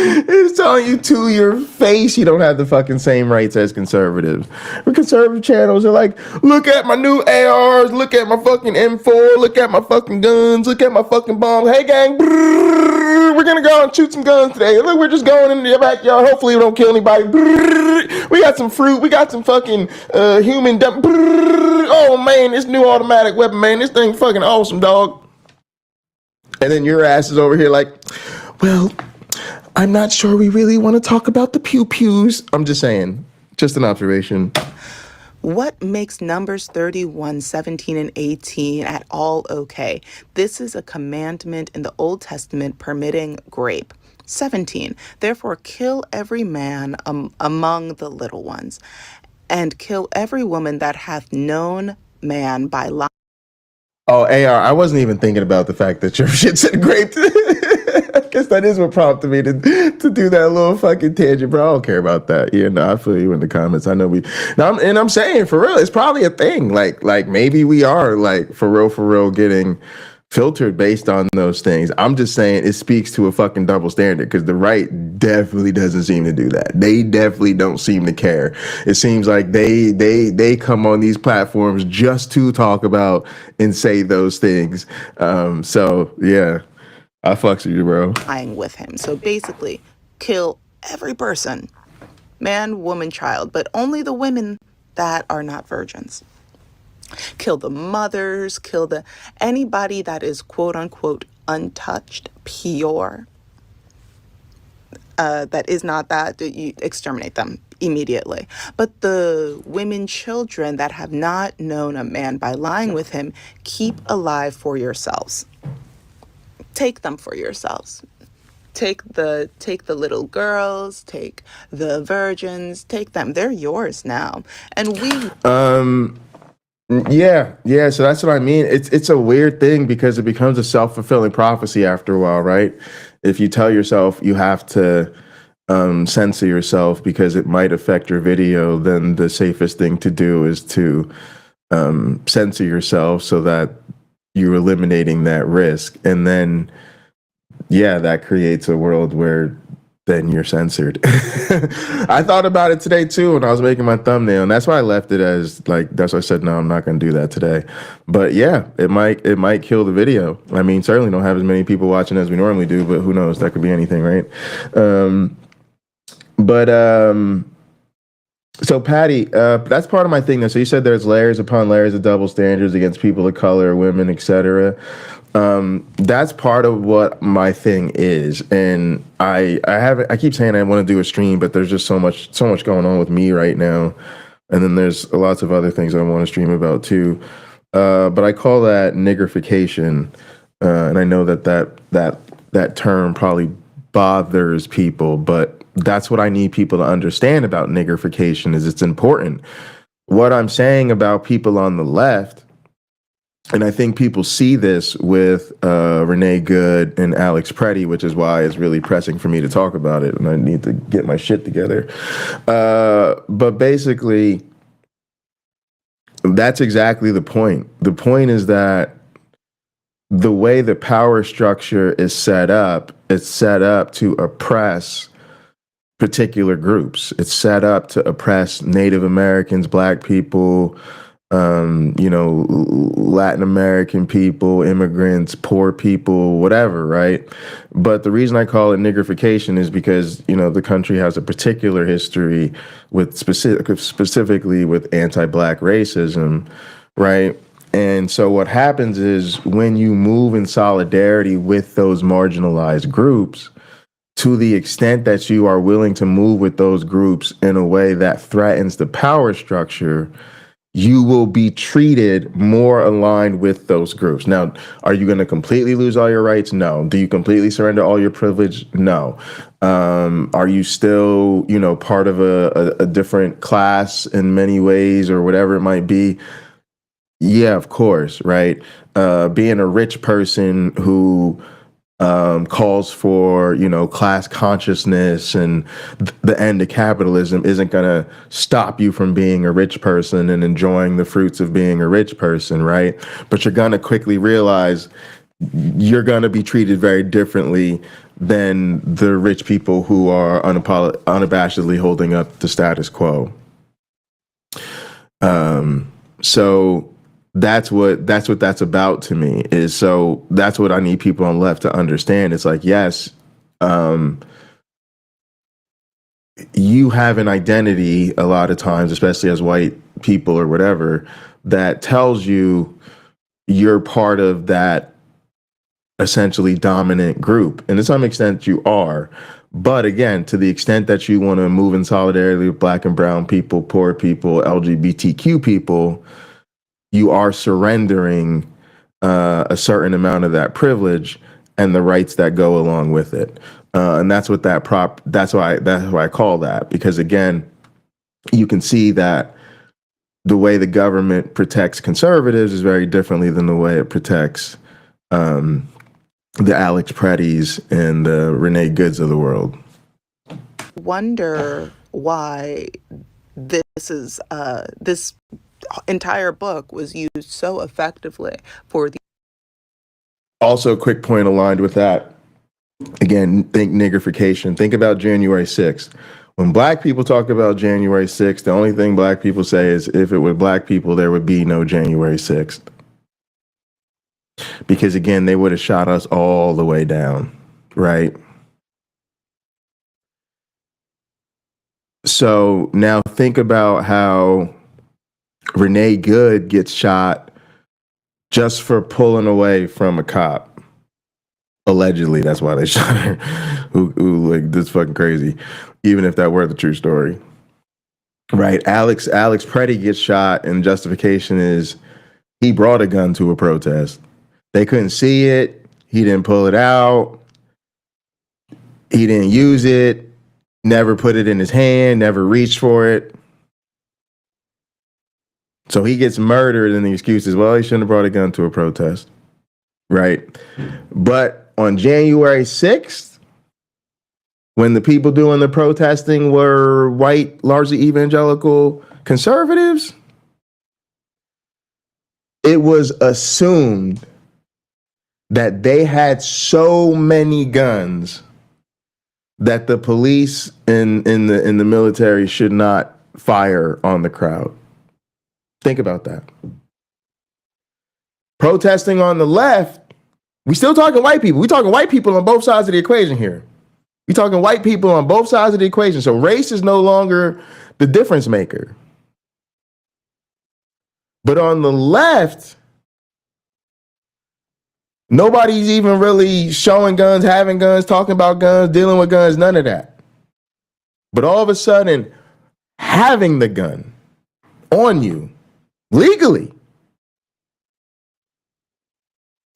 It's telling you to your face you don't have the fucking same rights as conservatives. The conservative channels are like, look at my new ARs, look at my fucking M4, look at my fucking guns, look at my fucking bombs. Hey gang, brrr, we're gonna go and shoot some guns today. Look, we're just going in the backyard. Hopefully we don't kill anybody. Brrr, we got some fruit. We got some fucking human dump. Brrr, oh man, this new automatic weapon, man, this thing fucking awesome, dog. And then your ass is over here like, well, I'm not sure we really want to talk about the pew-pews. I'm just saying, just an observation. What makes Numbers 31, 17, and 18 at all okay? This is a commandment in the Old Testament permitting rape. 17, therefore kill every man among the little ones, and kill every woman that hath known man by lying. Oh, AR, I wasn't even thinking about the fact that your shit said grape. I guess that is what prompted me to do that little fucking tangent, bro. I don't care about that. Yeah, no, I feel you in the comments. I know I'm saying for real, it's probably a thing. Like maybe we are like for real getting filtered based on those things. I'm just saying it speaks to a fucking double standard because the right definitely doesn't seem to do that. They definitely don't seem to care. It seems like they come on these platforms just to talk about and say those things. So yeah, I fucks with you, bro. Lying with him. So basically, kill every person, man, woman, child, but only the women that are not virgins. Kill the mothers, anybody that is quote unquote untouched, pure, that is not that, you exterminate them immediately. But the women, children that have not known a man by lying with him, keep alive for yourselves. Take them for yourselves. Take the little girls, take the virgins, take them. They're yours now. And Yeah. So that's what I mean. It's a weird thing because it becomes a self-fulfilling prophecy after a while, right? If you tell yourself you have to censor yourself because it might affect your video, then the safest thing to do is to censor yourself so that you're eliminating that risk. And then, yeah, that creates a world where then you're censored. I thought about it today too when I was making my thumbnail, and that's why I left it as like, that's why I said, no, I'm not going to do that today. But yeah, it might kill the video. I mean, certainly don't have as many people watching as we normally do, but who knows? That could be anything, right? So Patty, that's part of my thing. So you said there's layers upon layers of double standards against people of color, women, etc. That's part of what my thing is, and I keep saying I want to do a stream, but there's just so much going on with me right now, and then there's lots of other things I want to stream about too. But I call that niggerification, and I know that term probably bothers people, but that's what I need people to understand about niggerification is it's important. What I'm saying about people on the left, and I think people see this with Renee Good and Alex Preddy, which is why it's really pressing for me to talk about it, and I need to get my shit together. But basically, that's exactly the point. The point is that the way the power structure is set up, it's set up to oppress particular groups. It's set up to oppress Native Americans, Black people, Latin American people, immigrants, poor people, whatever, right? But the reason I call it niggerification is because, the country has a particular history with specifically with anti-Black racism, right? And so what happens is when you move in solidarity with those marginalized groups, to the extent that you are willing to move with those groups in a way that threatens the power structure, you will be treated more aligned with those groups. Now, are you going to completely lose all your rights? No. Do you completely surrender all your privilege? No. Are you still, part of a different class in many ways or whatever it might be? Yeah, of course, right? Being a rich person who calls for, class consciousness and the end of capitalism isn't going to stop you from being a rich person and enjoying the fruits of being a rich person, right? But you're going to quickly realize you're going to be treated very differently than the rich people who are unabashedly holding up the status quo. So that's what that's about to me. Is so that's what I need people on the left to understand. It's like, yes, you have an identity a lot of times, especially as white people or whatever, that tells you you're part of that essentially dominant group. And to some extent you are. But again, to the extent that you want to move in solidarity with black and brown people, poor people, LGBTQ people, you are surrendering a certain amount of that privilege and the rights that go along with it. And that's what that's why I call that, because again, you can see that the way the government protects conservatives is very differently than the way it protects the Alex Prettys and the Renee Goods of the world. Wonder why this entire book was used so effectively for the. Also, quick point aligned with that. Again, think niggerification. Think about January 6th. When black people talk about January 6th, the only thing black people say is, if it were black people, there would be no January 6th. Because again, they would have shot us all the way down, right? So now think about how Renee Good gets shot just for pulling away from a cop. Allegedly, that's why they shot her. Who like, this fucking crazy. Even if that were the true story. Right. Alex Preddy gets shot, and justification is he brought a gun to a protest. They couldn't see it. He didn't pull it out. He didn't use it. Never put it in his hand. Never reached for it. So he gets murdered, and the excuse is, well, he shouldn't have brought a gun to a protest. Right. But on January 6th, when the people doing the protesting were white, largely evangelical conservatives, it was assumed that they had so many guns that the police in the military should not fire on the crowd. Think about that. Protesting on the left, we still talking white people. We talking white people on both sides of the equation here. We talking white people on both sides of the equation. So race is no longer the difference maker. But on the left, nobody's even really showing guns, having guns, talking about guns, dealing with guns, none of that. But all of a sudden, having the gun on you legally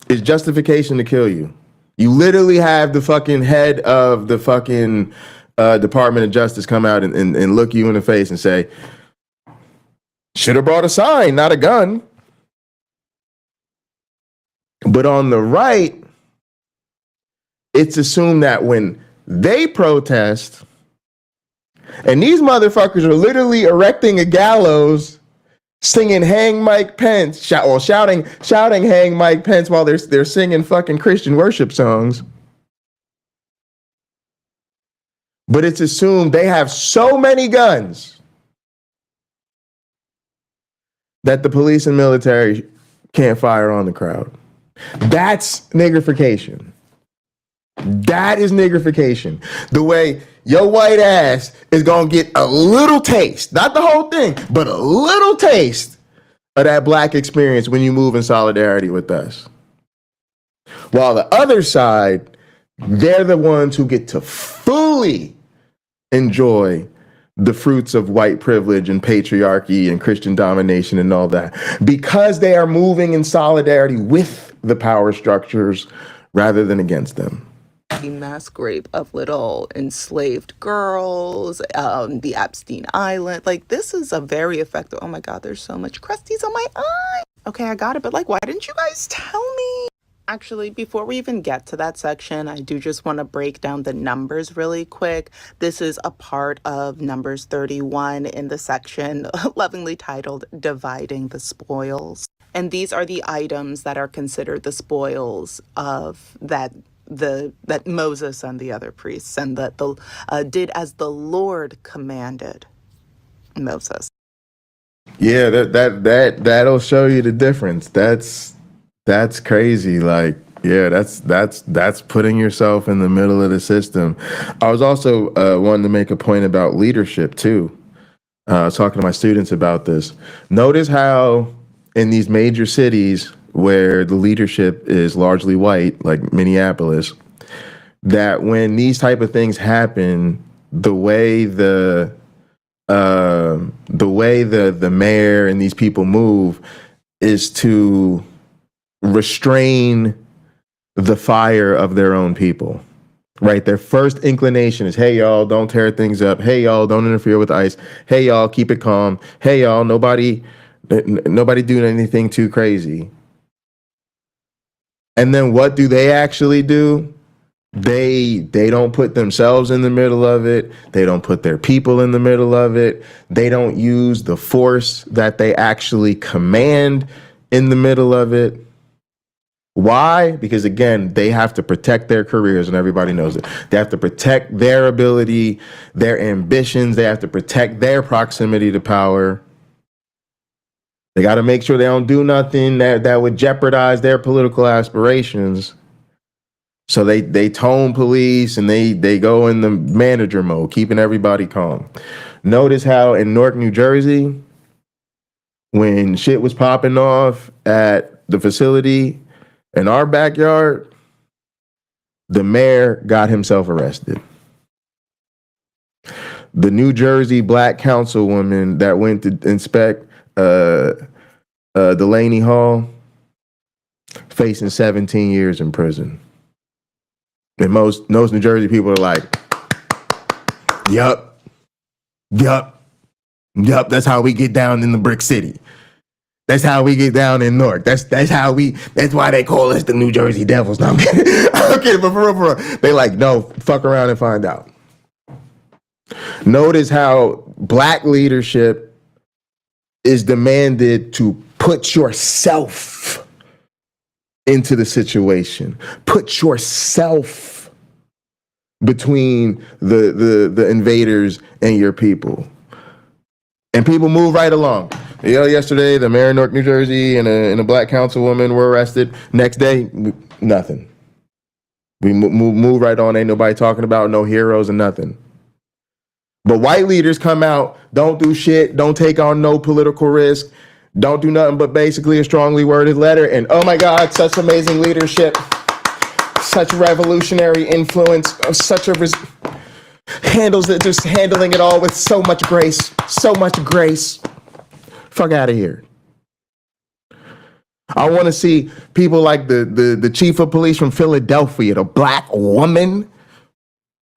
is justification to kill you. You literally have the fucking head of the fucking Department of Justice come out and look you in the face and say, should have brought a sign, not a gun. But on the right, it's assumed that when they protest, and these motherfuckers are literally erecting a gallows, singing "Hang Mike Pence," shouting "Hang Mike Pence" while they're singing fucking Christian worship songs. But it's assumed they have so many guns that the police and military can't fire on the crowd. That's niggerification. That is niggerification. The way your white ass is gonna get a little taste, not the whole thing, but a little taste of that black experience when you move in solidarity with us. While the other side, they're the ones who get to fully enjoy the fruits of white privilege and patriarchy and Christian domination and all that, because they are moving in solidarity with the power structures rather than against them. The mass rape of little enslaved girls, the Epstein Island. Like, this is a very effective. Oh my God, there's so much crusties on my eye. Okay, I got it, but like, why didn't you guys tell me? Actually, before we even get to that section, I do just want to break down the numbers really quick. This is a part of Numbers 31 in the section lovingly titled Dividing the Spoils. And these are the items that are considered the spoils of that that Moses and the other priests and that the did as the Lord commanded Moses. Yeah, that'll show you the difference. That's crazy. Like, yeah, that's putting yourself in the middle of the system. I was also wanting to make a point about leadership too. I was talking to my students about this. Notice how in these major cities where the leadership is largely white, like Minneapolis, that when these type of things happen, the way the mayor and these people move is to restrain the fire of their own people. Right? Their first inclination is, hey, y'all, don't tear things up. Hey, y'all, don't interfere with ICE. Hey, y'all, keep it calm. Hey, y'all, nobody doing anything too crazy. And then what do they actually do? They don't put themselves in the middle of it. They don't put their people in the middle of it. They don't use the force that they actually command in the middle of it. Why? Because again, they have to protect their careers, and everybody knows it. They have to protect their ability, their ambitions. They have to protect their proximity to power. They got to make sure they don't do nothing that would jeopardize their political aspirations. So they tone police and they go in the manager mode, keeping everybody calm. Notice how in Newark, New Jersey, when shit was popping off at the facility in our backyard, the mayor got himself arrested. The New Jersey black councilwoman that went to inspect Delaney Hall facing 17 years in prison. And most New Jersey people are like, yup, that's how we get down in the brick city. That's how we get down in Newark. That's why they call us the New Jersey Devils. No, I'm kidding. I'm kidding, but for real, they like, no, fuck around and find out. Notice how black leadership is demanded to put yourself into the situation. Put yourself between the invaders and your people. And people move right along. You know, yesterday, the mayor of Newark, New Jersey, and a black councilwoman were arrested. Next day, nothing. We move right on. Ain't nobody talking about no heroes and nothing. But white leaders come out, don't do shit, don't take on no political risk, don't do nothing but basically a strongly worded letter. And oh my God, such amazing leadership, such revolutionary influence, handling it all with so much grace, so much grace. Fuck out of here. I want to see people like the chief of police from Philadelphia, the black woman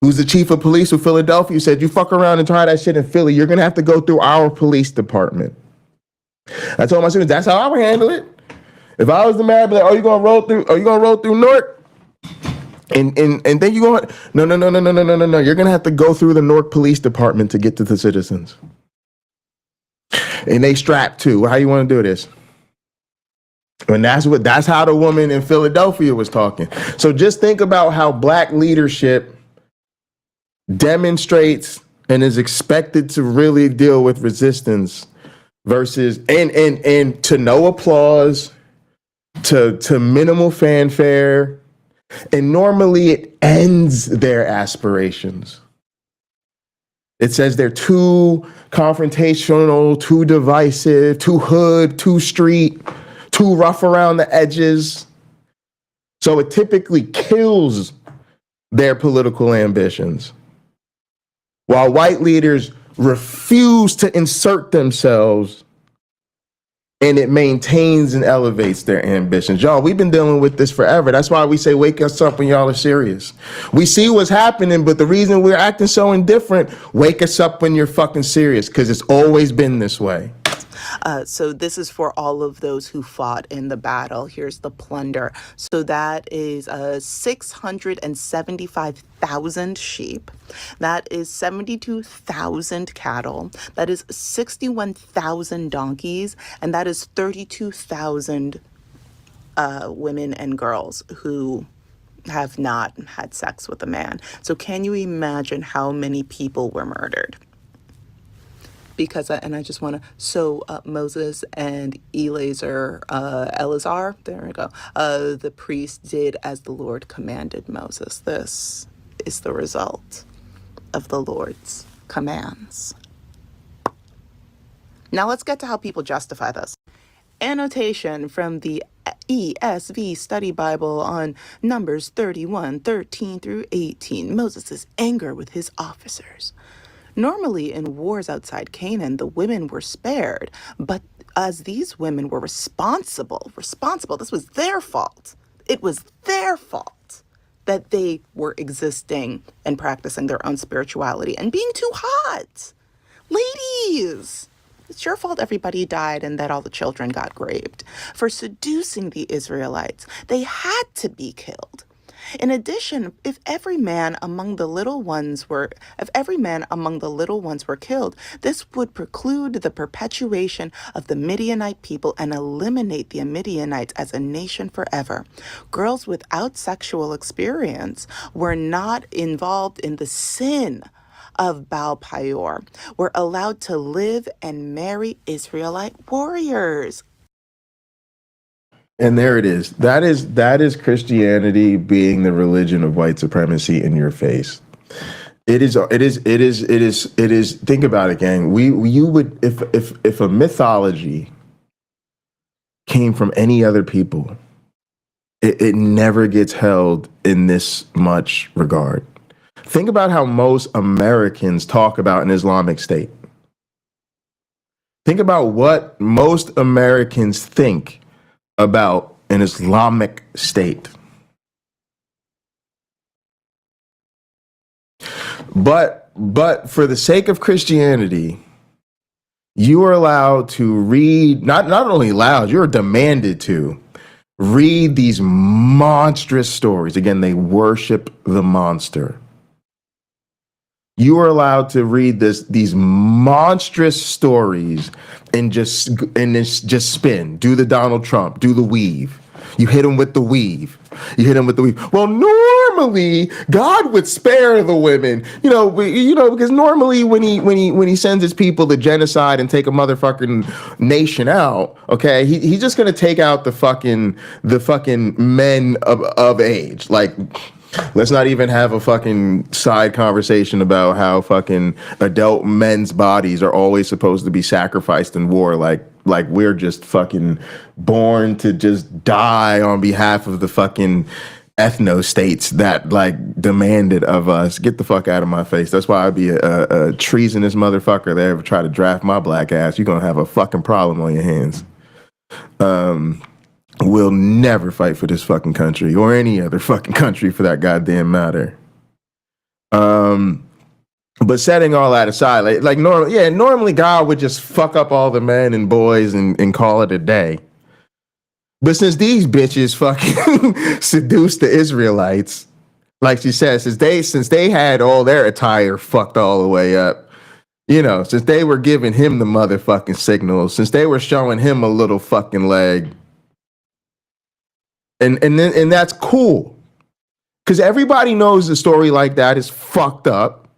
who's the chief of police of Philadelphia, who said, you fuck around and try that shit in Philly, you're going to have to go through our police department. I told my students, that's how I would handle it. If I was the mayor, I'd be like, you going to roll through Newark? And then you going, no. You're going to have to go through the Newark Police Department to get to the citizens. And they strapped too. How you want to do this? And that's how the woman in Philadelphia was talking. So just think about how black leadership demonstrates and is expected to really deal with resistance versus and to no applause, to minimal fanfare, and normally it ends their aspirations. It says they're too confrontational, too divisive, too hood, too street, too rough around the edges. So it typically kills their political ambitions. While white leaders refuse to insert themselves, and it maintains and elevates their ambitions. Y'all, we've been dealing with this forever. That's why we say, wake us up when y'all are serious. We see what's happening, but the reason we're acting so indifferent, wake us up when you're fucking serious, because it's always been this way. So this is for all of those who fought in the battle. Here's the plunder. So that is 675,000 sheep. That is 72,000 cattle. That is 61,000 donkeys. And that is 32,000 women and girls who have not had sex with a man. So can you imagine how many people were murdered? Because, and I just want to, so Moses and Eleazar, there we go, the priest did as the Lord commanded Moses. This is the result of the Lord's commands. Now let's get to how people justify this. Annotation from the ESV Study Bible on Numbers 31:13 through 18. Moses' anger with his officers. Normally, in wars outside Canaan, the women were spared, but as these women were responsible, this was their fault. It was their fault that they were existing and practicing their own spirituality and being too hot. Ladies, it's your fault everybody died and that all the children got raped. For seducing the Israelites, they had to be killed. In addition, if every man among the little ones were killed, this would preclude the perpetuation of the Midianite people and eliminate the Midianites as a nation forever. Girls without sexual experience were not involved in the sin of Baal Peor, were allowed to live and marry Israelite warriors. And there it is. That is Christianity being the religion of white supremacy in your face. It is. Think about it, gang. You would, if a mythology came from any other people, it never gets held in this much regard. Think about how most Americans talk about an Islamic State. Think about what most Americans think about an Islamic State. But for the sake of Christianity, you are allowed to read, not only allowed, you're demanded to read these monstrous stories. Again, they worship the monster. You are allowed to read these monstrous stories and just spin. Do the Donald Trump. Do the weave. You hit him with the weave. Well, normally God would spare the women, because normally when he sends his people to genocide and take a motherfucking nation out, okay, he's just gonna take out the fucking men of age, like. Let's not even have a fucking side conversation about how fucking adult men's bodies are always supposed to be sacrificed in war. Like we're just fucking born to just die on behalf of the fucking ethno states that like demanded of us. Get the fuck out of my face. That's why I'd be a treasonous motherfucker that ever try to draft my black ass. You're going to have a fucking problem on your hands. Will never fight for this fucking country or any other fucking country for that goddamn matter. But setting all that aside, normally God would just fuck up all the men and boys and call it a day. But since these bitches fucking seduced the Israelites, like she said, since they had all their attire fucked all the way up, since they were giving him the motherfucking signals, since they were showing him a little fucking leg. And that's cool, because everybody knows a story like that is fucked up,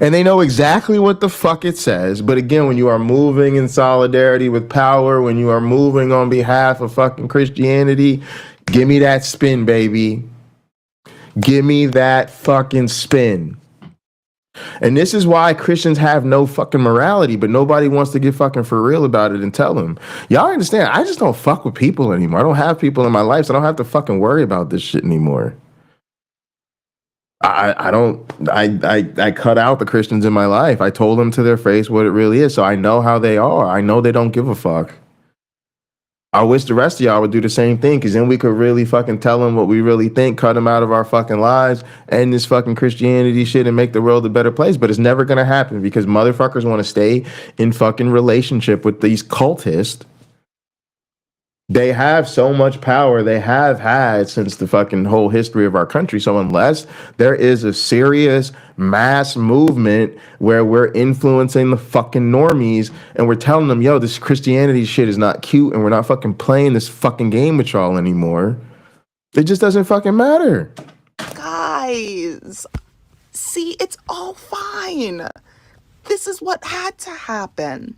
and they know exactly what the fuck it says. But again, when you are moving in solidarity with power, when you are moving on behalf of fucking Christianity, give me that spin, baby. Give me that fucking spin. And this is why Christians have no fucking morality, but nobody wants to get fucking for real about it and tell them. Y'all understand, I just don't fuck with people anymore. I don't have people in my life, so I don't have to fucking worry about this shit anymore. I cut out the Christians in my life. I told them to their face what it really is, so I know how they are. I know they don't give a fuck. I wish the rest of y'all would do the same thing, because then we could really fucking tell them what we really think, cut them out of our fucking lives, and this fucking Christianity shit, and make the world a better place. But it's never gonna happen, because motherfuckers want to stay in fucking relationship with these cultists. They have so much power, they have had since the fucking whole history of our country. So unless there is a serious mass movement where we're influencing the fucking normies and we're telling them, yo, this Christianity shit is not cute and we're not fucking playing this fucking game with y'all anymore, It just doesn't fucking matter. Guys, see, it's all fine. This is what had to happen.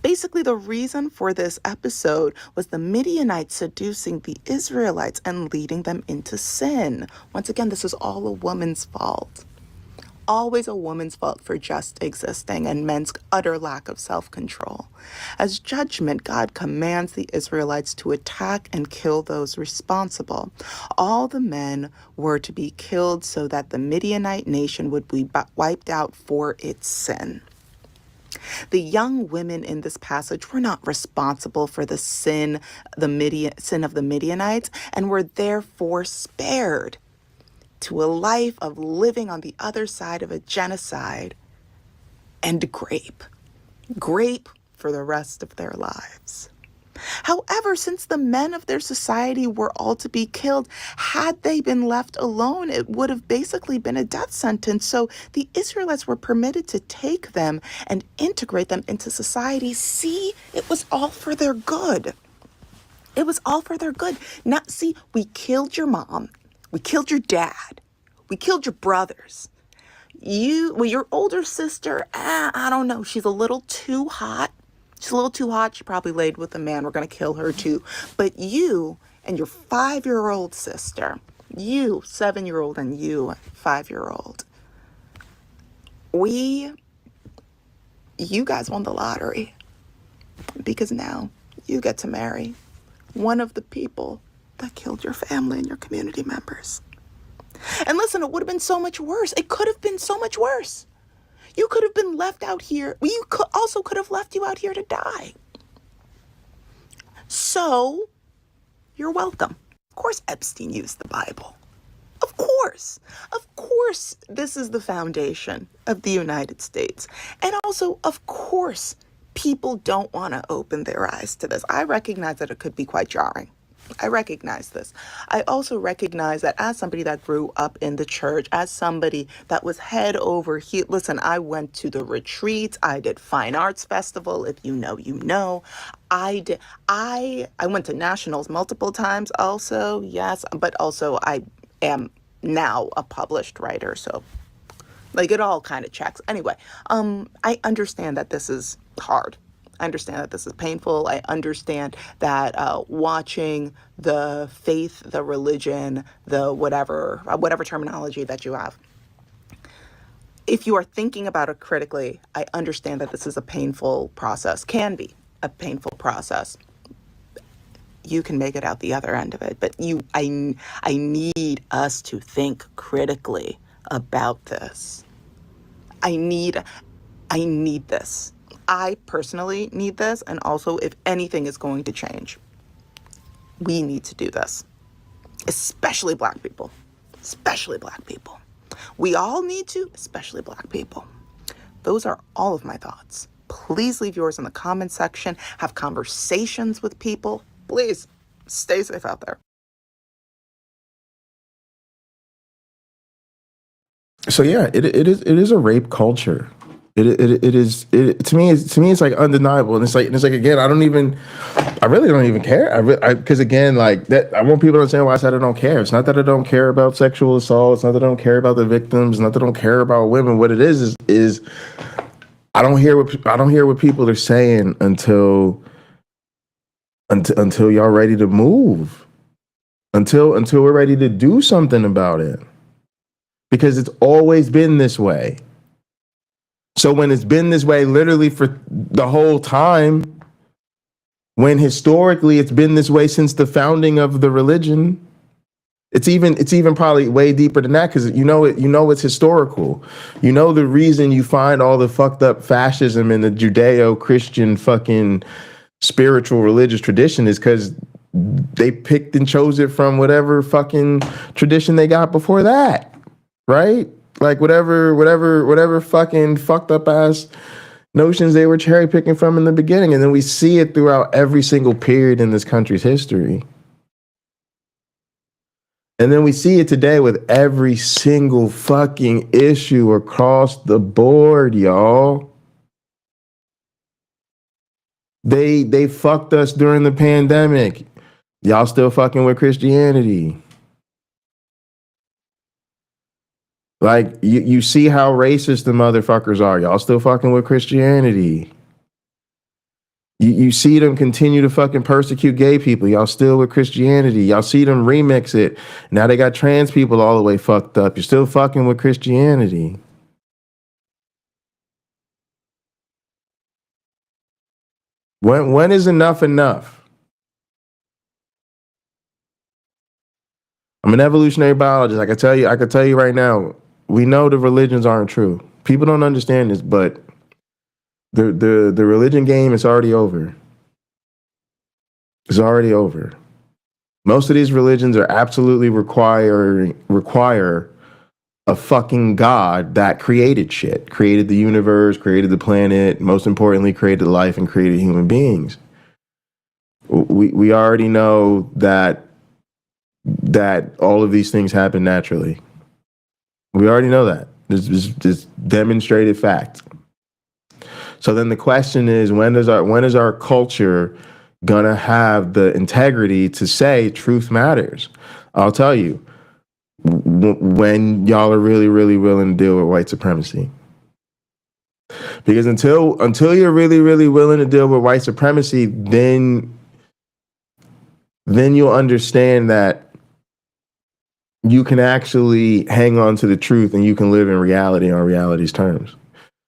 Basically, the reason for this episode was the Midianites seducing the Israelites and leading them into sin. Once again, this is all a woman's fault. Always a woman's fault for just existing and men's utter lack of self-control. As judgment, God commands the Israelites to attack and kill those responsible. All the men were to be killed so that the Midianite nation would be wiped out for its sin. The young women in this passage were not responsible for the sin of the Midianites and were therefore spared to a life of living on the other side of a genocide and grape for the rest of their lives. However, since the men of their society were all to be killed, had they been left alone, it would have basically been a death sentence. So the Israelites were permitted to take them and integrate them into society. See, it was all for their good. It was all for their good. Now, see, we killed your mom. We killed your dad. We killed your brothers. Your older sister, I don't know. She's a little too hot. She's a little too hot. She probably laid with a man. We're going to kill her too. But you and your 5-year-old sister, you 7-year-old and you 5-year-old, you guys won the lottery because now you get to marry one of the people that killed your family and your community members. And listen, it would have been so much worse. It could have been so much worse. You could have been left out here. We could have left you out here to die. So, you're welcome. Of course, Epstein used the Bible. Of course. Of course, this is the foundation of the United States. And also, of course, people don't want to open their eyes to this. I recognize that it could be quite jarring. I recognize this. I also recognize that as somebody that grew up in the church, as somebody that was head over heel. Listen, I went to the retreats. I did Fine Arts Festival. If you know, you know. I went to nationals multiple times also. Yes. But also I am now a published writer. So like it all kind of checks. Anyway, I understand that this is hard. I understand that this is painful. I understand that watching the faith, the religion, the whatever terminology that you have. If you are thinking about it critically, I understand that this is a painful process, can be a painful process. You can make it out the other end of it, but I need us to think critically about this. I need this. I personally need this, and also if anything is going to change, we need to do this, especially Black people, We all need to, especially Black people. Those are all of my thoughts. Please leave yours in the comment section, have conversations with people. Please stay safe out there. So yeah, it is a rape culture. It is to me it's like undeniable, and it's like again I really don't even care. Because again, like that, I want people to understand why I said I don't care. It's not that I don't care about sexual assault. It's not that I don't care about the victims. It's not that I don't care about women. What it is I don't hear what people are saying until y'all ready to move, until we're ready to do something about it, because it's always been this way. So when it's been this way literally for the whole time, when historically it's been this way since the founding of the religion, it's even probably way deeper than that, because it's historical. You know the reason you find all the fucked up fascism in the Judeo-Christian fucking spiritual religious tradition is because they picked and chose it from whatever fucking tradition they got before that, right? Like whatever fucking fucked up ass notions they were cherry picking from in the beginning. And then we see it throughout every single period in this country's history. And then we see it today with every single fucking issue across the board, y'all. They fucked us during the pandemic. Y'all still fucking with Christianity. Like, you see how racist the motherfuckers are. Y'all still fucking with Christianity. You see them continue to fucking persecute gay people. Y'all still with Christianity. Y'all see them remix it. Now they got trans people all the way fucked up. You're still fucking with Christianity. When is enough enough? I'm an evolutionary biologist. I can tell you right now, we know the religions aren't true. People don't understand this, but the religion game is already over. It's already over. Most of these religions are absolutely require a fucking God that created shit, created the universe, created the planet, most importantly, created life and created human beings. We already know that all of these things happen naturally. We already know that. This is demonstrated fact. So then the question is, when is our culture gonna have the integrity to say truth matters? I'll tell you, when y'all are really, really willing to deal with white supremacy. Because until you're really, really willing to deal with white supremacy, then you'll understand that you can actually hang on to the truth and you can live in reality on reality's terms.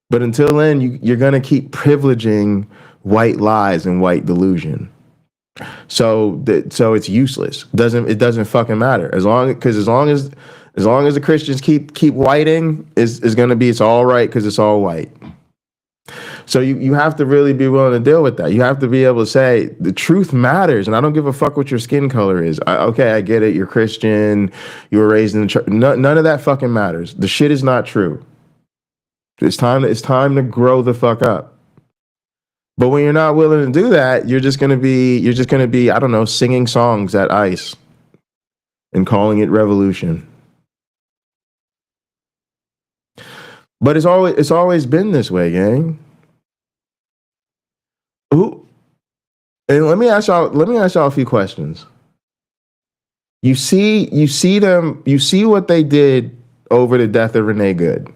But until then, you're going to keep privileging white lies and white delusion. So it's useless. It doesn't fucking matter. As long as the Christians keep whiting, it's all right because it's all white. So you have to really be willing to deal with that. You have to be able to say the truth matters, and I don't give a fuck what your skin color is. Okay, I get it. You're Christian. You were raised in the church. None of that fucking matters. The shit is not true. It's time to grow the fuck up. But when you're not willing to do that, you're just gonna be I don't know, singing songs at ICE and calling it revolution. But it's always been this way, gang. And let me ask y'all a few questions. You see what they did over the death of Renee Good.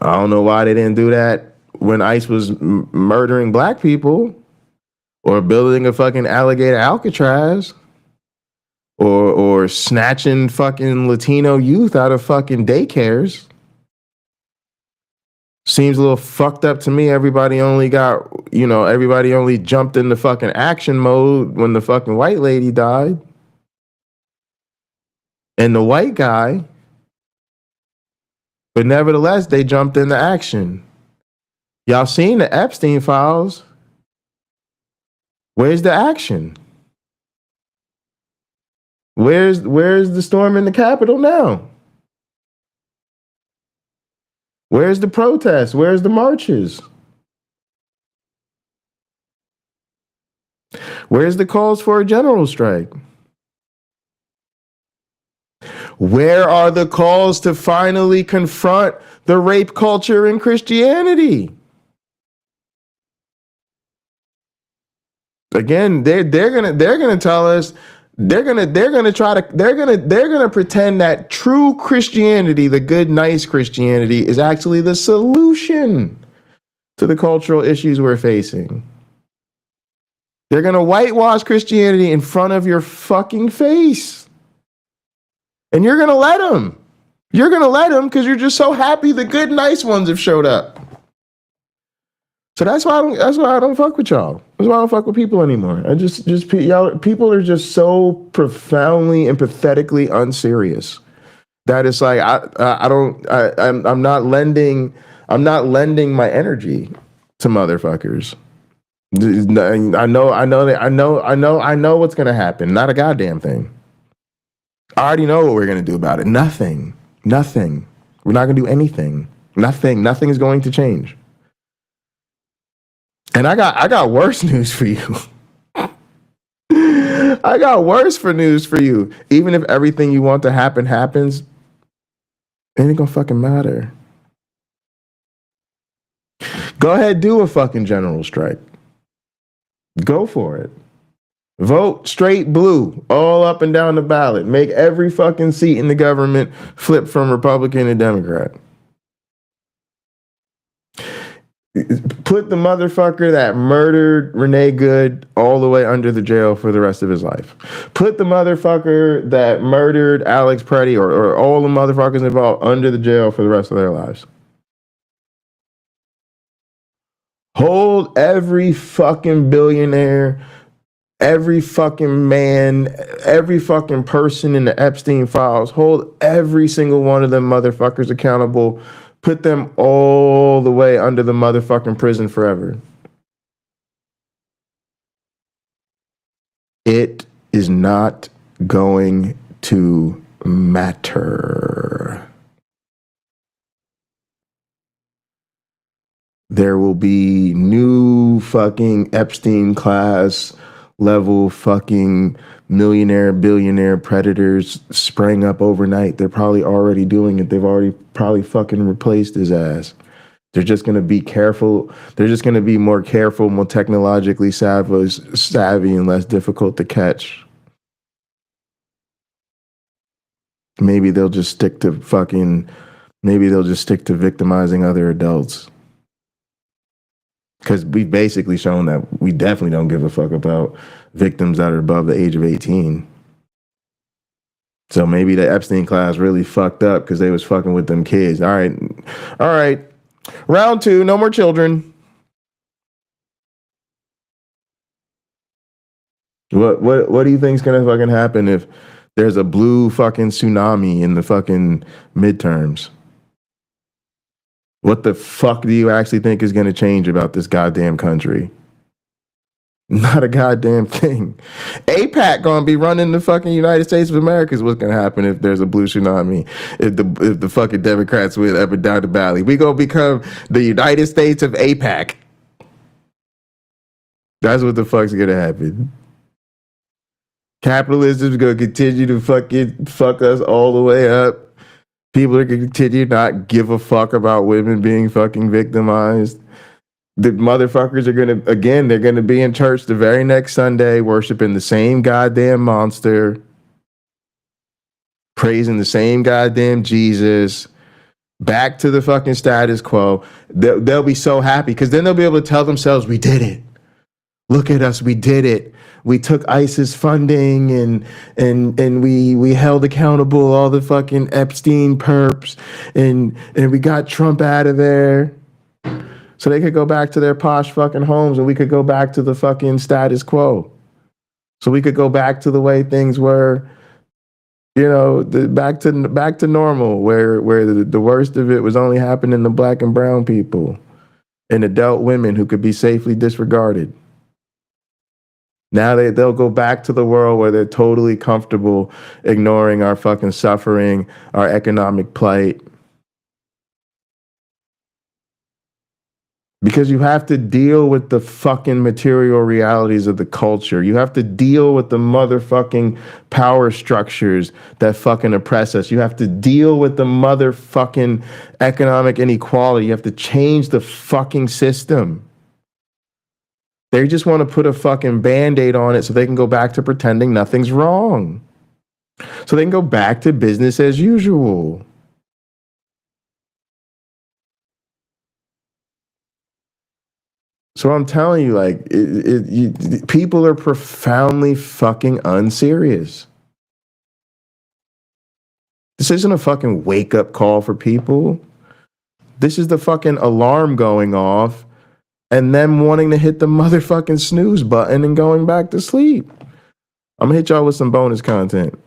I don't know why they didn't do that when ICE was murdering black people or building a fucking alligator Alcatraz or snatching fucking Latino youth out of fucking daycares. Seems a little fucked up to me. Everybody only jumped into fucking action mode when the fucking white lady died. And the white guy, but nevertheless, they jumped into action. Y'all seen the Epstein files? Where's the action? Where's the storm in the Capitol now? Where's the protests? Where's the marches? Where's the calls for a general strike? Where are the calls to finally confront the rape culture in Christianity? Again, they're gonna tell us they're gonna pretend that true Christianity, the good, nice Christianity, is actually the solution to the cultural issues we're facing. They're gonna whitewash Christianity in front of your fucking face. And you're gonna let them. You're gonna let them because you're just so happy the good, nice ones have showed up. So that's why I don't fuck with y'all. That's why I don't fuck with people anymore. Y'all, people are just so profoundly and pathetically unserious that it's like I'm not lending my energy to motherfuckers. I know what's gonna happen. Not a goddamn thing. I already know what we're gonna do about it. Nothing. We're not gonna do anything. Nothing is going to change. And I got worse news for you. I got worse news for you. Even if everything you want to happen happens, it ain't gonna fucking matter. Go ahead, do a fucking general strike. Go for it. Vote straight blue all up and down the ballot. Make every fucking seat in the government flip from Republican to Democrat. Put the motherfucker that murdered Renee Good all the way under the jail for the rest of his life. Put the motherfucker that murdered Alex Preddy or all the motherfuckers involved under the jail for the rest of their lives. Hold every fucking billionaire, every fucking man, every fucking person in the Epstein files, hold every single one of them motherfuckers accountable. Put them all the way under the motherfucking prison forever. It is not going to matter. There will be new fucking Epstein class level fucking millionaire, billionaire predators sprang up overnight. They're probably already doing it. They've already probably fucking replaced his ass. They're just going to be careful. They're just going to be more careful, more technologically savvy and less difficult to catch. Maybe they'll just stick to victimizing other adults. Because we've basically shown that we definitely don't give a fuck about victims that are above the age of 18. So maybe the Epstein class really fucked up because they was fucking with them kids. All right. Round 2, no more children. What do you think's gonna fucking happen if there's a blue fucking tsunami in the fucking midterms? What the fuck do you actually think is going to change about this goddamn country? Not a goddamn thing. AIPAC going to be running the fucking United States of America is what's going to happen if there's a blue tsunami. If the fucking Democrats win up and down the valley. We going to become the United States of AIPAC. That's what the fuck's going to happen. Capitalism is going to continue to fucking fuck us all the way up. People are going to continue to not give a fuck about women being fucking victimized. The motherfuckers are going to, again, they're going to be in church the very next Sunday, worshiping the same goddamn monster, praising the same goddamn Jesus, back to the fucking status quo. They'll be so happy because then they'll be able to tell themselves, we did it. Look at us, we did it. We took ISIS funding and we held accountable all the fucking Epstein perps and we got Trump out of there. So they could go back to their posh fucking homes and we could go back to the fucking status quo. So we could go back to the way things were, you know, back to normal, where the worst of it was only happening to black and brown people and adult women who could be safely disregarded. Now they'll go back to the world where they're totally comfortable ignoring our fucking suffering, our economic plight. Because you have to deal with the fucking material realities of the culture. You have to deal with the motherfucking power structures that fucking oppress us. You have to deal with the motherfucking economic inequality. You have to change the fucking system. They just want to put a fucking Band-Aid on it so they can go back to pretending nothing's wrong. So they can go back to business as usual. So I'm telling you, like, people are profoundly fucking unserious. This isn't a fucking wake-up call for people. This is the fucking alarm going off and them wanting to hit the motherfucking snooze button and going back to sleep. I'm gonna hit y'all with some bonus content.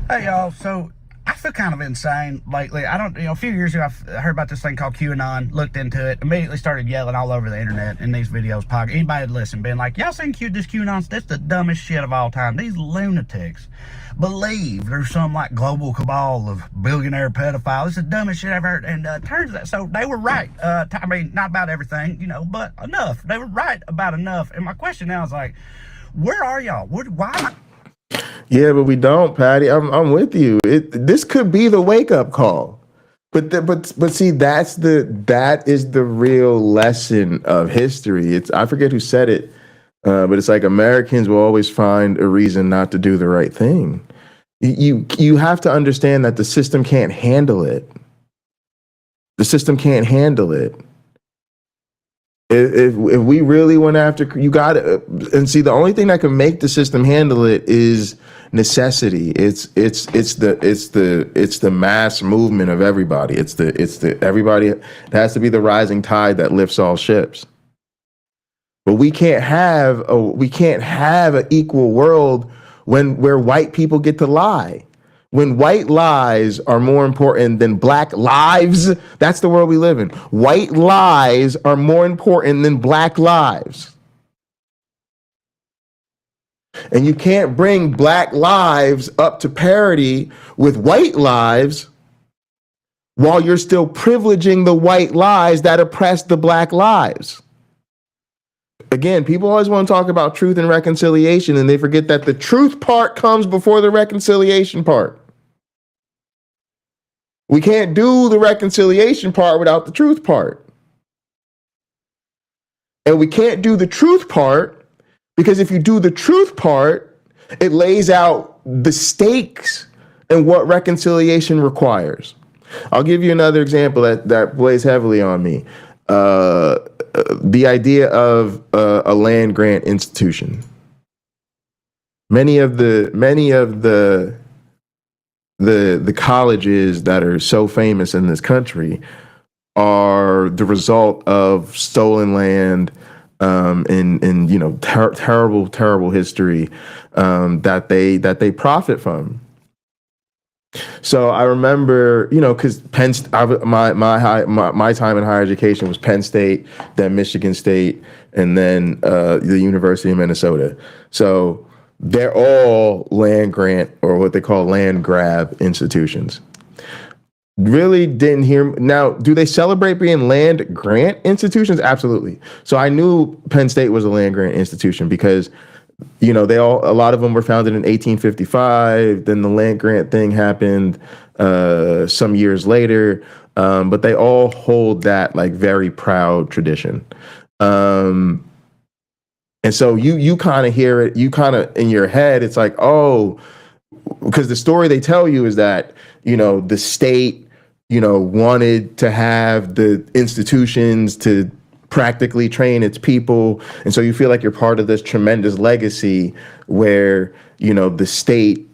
Hey y'all, so I feel kind of insane lately. A few years ago I heard about this thing called QAnon, looked into it, immediately started yelling all over the internet in these videos. Anybody would listen, being like, y'all seen this QAnon? That's the dumbest shit of all time. These lunatics believe there's some like global cabal of billionaire pedophiles. It's the dumbest shit I've heard. And turns out, so they were right. I mean, not about everything, you know, but enough. They were right about enough. And my question now is like, where are y'all? Why? Yeah, but we don't, Patty. I'm with you. This could be the wake-up call. But see, that is the real lesson of history. It's, I forget who said it, but it's like Americans will always find a reason not to do the right thing. You have to understand that the system can't handle it. The system can't handle it. If we really went after, you got to, and see, the only thing that can make the system handle it is necessity. It's the mass movement of everybody. It's the everybody. It has to be the rising tide that lifts all ships. But we can't have an equal world where white people get to lie. When white lies are more important than black lives, that's the world we live in. White lies are more important than black lives. And you can't bring black lives up to parity with white lives while you're still privileging the white lies that oppress the black lives. Again, people always want to talk about truth and reconciliation, and they forget that the truth part comes before the reconciliation part. We can't do the reconciliation part without the truth part. And we can't do the truth part because if you do the truth part, it lays out the stakes and what reconciliation requires. I'll give you another example that weighs heavily on me. The idea of a land grant institution. Many of the colleges that are so famous in this country are the result of stolen land and you know terrible history that they profit from. So I remember, you know, because my time in higher education was Penn State, then Michigan State, and then the University of Minnesota. So they're all land grant or what they call land grab institutions. Really didn't hear. Now, do they celebrate being land grant institutions? Absolutely. So I knew Penn State was a land grant institution because, you know, a lot of them were founded in 1855. Then the land grant thing happened some years later. But they all hold that like very proud tradition. And so you kind of hear it, you kind of in your head, it's like, oh, because the story they tell you is that, you know, the state, you know, wanted to have the institutions to practically train its people. And so you feel like you're part of this tremendous legacy where, you know, the state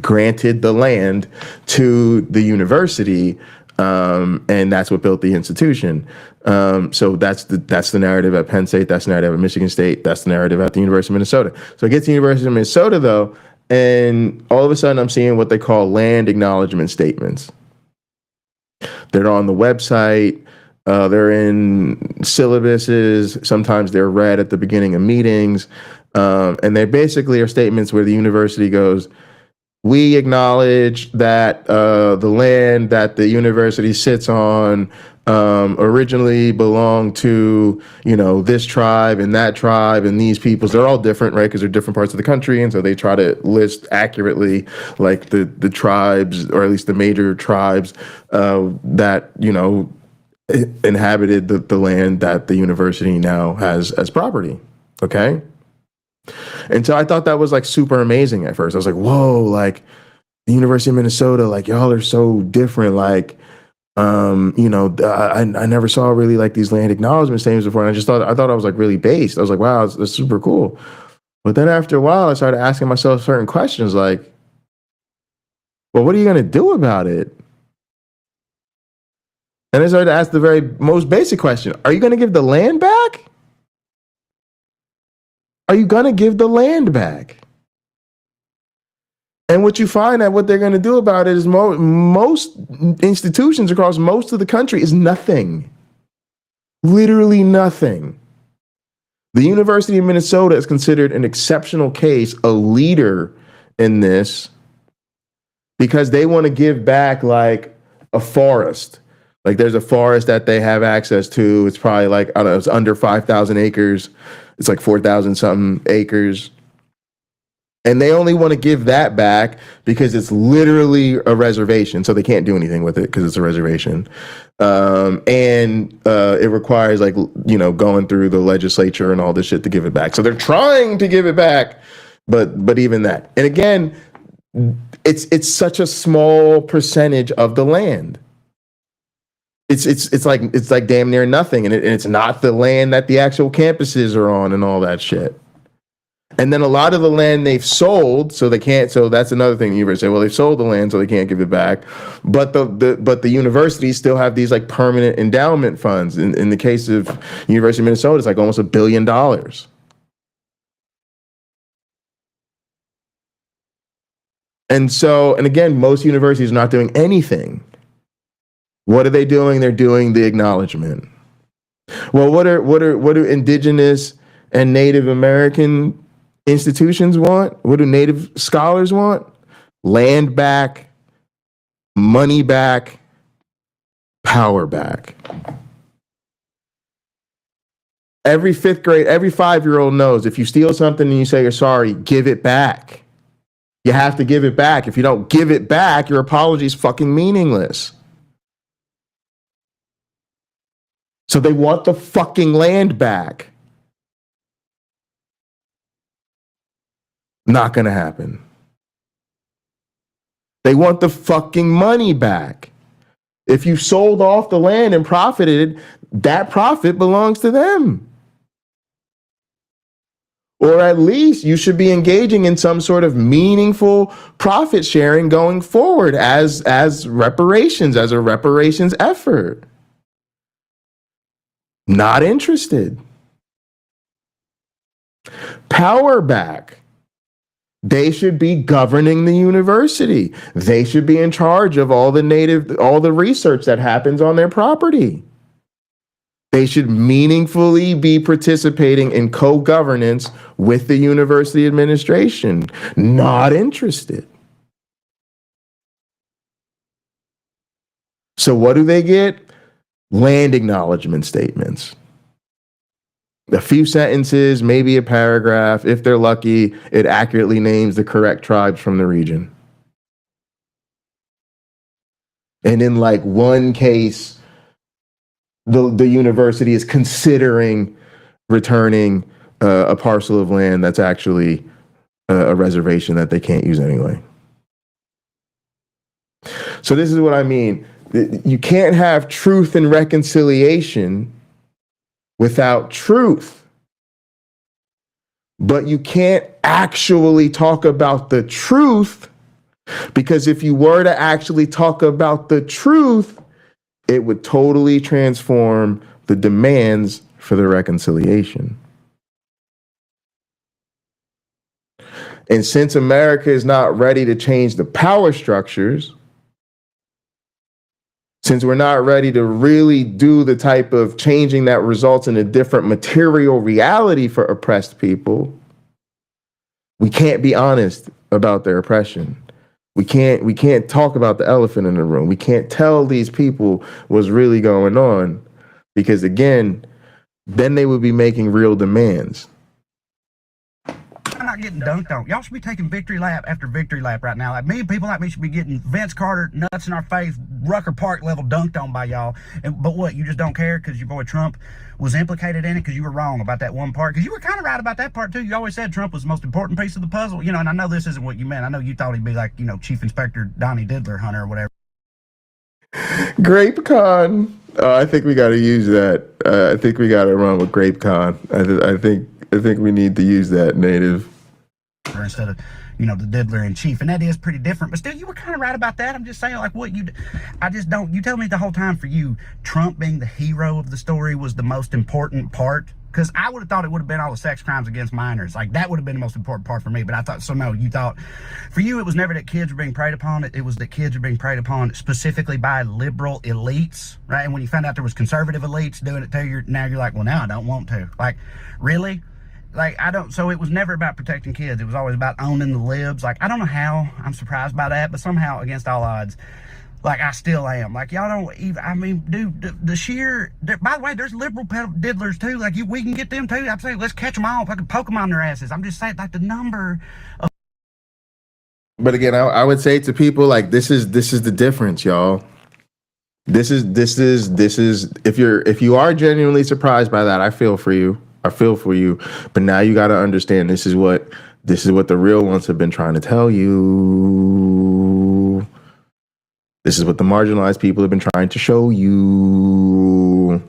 granted the land to the university. And that's what built the institution. So that's the narrative at Penn State. That's the narrative at Michigan State. That's the narrative at the University of Minnesota. So I get to the University of Minnesota, though, and all of a sudden I'm seeing what they call land acknowledgement statements. They're on the website. They're in syllabuses. Sometimes they're read at the beginning of meetings. And they basically are statements where the university goes, we acknowledge that the land that the university sits on originally belonged to, you know, this tribe and that tribe and these peoples. They're all different, right? Because they're different parts of the country. And so they try to list accurately like the tribes, or at least the major tribes that, you know, inhabited the land that the university now has as property. Okay. And so I thought that was like super amazing at first. I was like, whoa, like the University of Minnesota, like y'all are so different. Like, you know, I never saw really like these land acknowledgement statements before. And I thought I was like really based. I was like, wow, that's super cool. But then after a while, I started asking myself certain questions like, well, what are you going to do about it? And I started to ask the very most basic question. Are you going to give the land back? Are you going to give the land back? And what you find that what they're going to do about it is most institutions across most of the country is nothing. Literally nothing. The University of Minnesota is considered an exceptional case, a leader in this, because they want to give back like a forest. Like there's a forest that they have access to. It's probably like, I don't know, it's under 5,000 acres. It's like 4,000 something acres. And they only want to give that back because it's literally a reservation. So they can't do anything with it because it's a reservation. It requires going through the legislature and all this shit to give it back. So they're trying to give it back, but even that. And again, it's such a small percentage of the land. It's like damn near nothing. And it's not the land that the actual campuses are on and all that shit. And then a lot of the land they've sold, so they can't. So that's another thing. The university say, well, they've sold the land, so they can't give it back. But the universities still have these like permanent endowment funds. In the case of University of Minnesota, it's like almost $1 billion. And again, most universities are not doing anything. What are they doing? They're doing the acknowledgement. Well, what do indigenous and Native American institutions want? What do Native scholars want? Land back, money back, power back. Every 5-year-old knows if you steal something and you say you're sorry, give it back. You have to give it back. If you don't give it back, your apology is fucking meaningless. So they want the fucking land back. Not gonna happen. They want the fucking money back. If you sold off the land and profited, that profit belongs to them. Or at least you should be engaging in some sort of meaningful profit sharing going forward as reparations, as a reparations effort. Not interested. Power back. They should be governing the university. They should be in charge of all the research that happens on their property. They should meaningfully be participating in co-governance with the university administration. Not interested. So what do they get? Land acknowledgement statements. A few sentences, maybe a paragraph. If they're lucky, it accurately names the correct tribes from the region. And in like one case, the university is considering returning a parcel of land that's actually a reservation that they can't use anyway. So this is what I mean. You can't have truth and reconciliation without truth. But you can't actually talk about the truth, because if you were to actually talk about the truth, it would totally transform the demands for the reconciliation. And since America is not ready to change the power structures, since we're not ready to really do the type of changing that results in a different material reality for oppressed people, we can't be honest about their oppression. We can't talk about the elephant in the room. We can't tell these people what's really going on, because again, then they would be making real demands. I'm not getting dunked on. Y'all should be taking victory lap after victory lap right now. Like, me and people like me should be getting Vince Carter nuts in our face, Rucker Park level dunked on by y'all. But what, you just don't care because your boy Trump was implicated in it because you were wrong about that one part? Because you were kind of right about that part too. You always said Trump was the most important piece of the puzzle. You know, and I know this isn't what you meant. I know you thought he'd be like, you know, Chief Inspector Donnie Diddler Hunter or whatever. Grape Con. I think we got to use that. I think we got to run with Grape Con. I think we need to use that, Native. Instead of, you know, the diddler in chief, and that is pretty different, but still you were kind of right about that. I'm just saying, like, what you tell me the whole time, for you, Trump being the hero of the story was the most important part, because I would have thought it would have been all the sex crimes against minors. Like, that would have been the most important part for me, but I thought, so no, you thought, for you, it was never that kids were being preyed upon. It was that kids were being preyed upon specifically by liberal elites, right? And when you found out there was conservative elites doing it to you, now you're like, well, now I don't want to. Like, really? Like, so it was never about protecting kids. It was always about owning the libs. Like, I don't know how I'm surprised by that, but somehow, against all odds, like, I still am. Like, y'all don't even, I mean, dude, by the way, there's liberal diddlers too. Like, we can get them too. I'm saying, let's catch them all. Fucking poke them on their asses. I'm just saying, like, the number of But again, I would say to people like this is the difference, y'all. This is if you are genuinely surprised by that, I feel for you. But now you got to understand this is what the real ones have been trying to tell you. This is what the marginalized people have been trying to show you.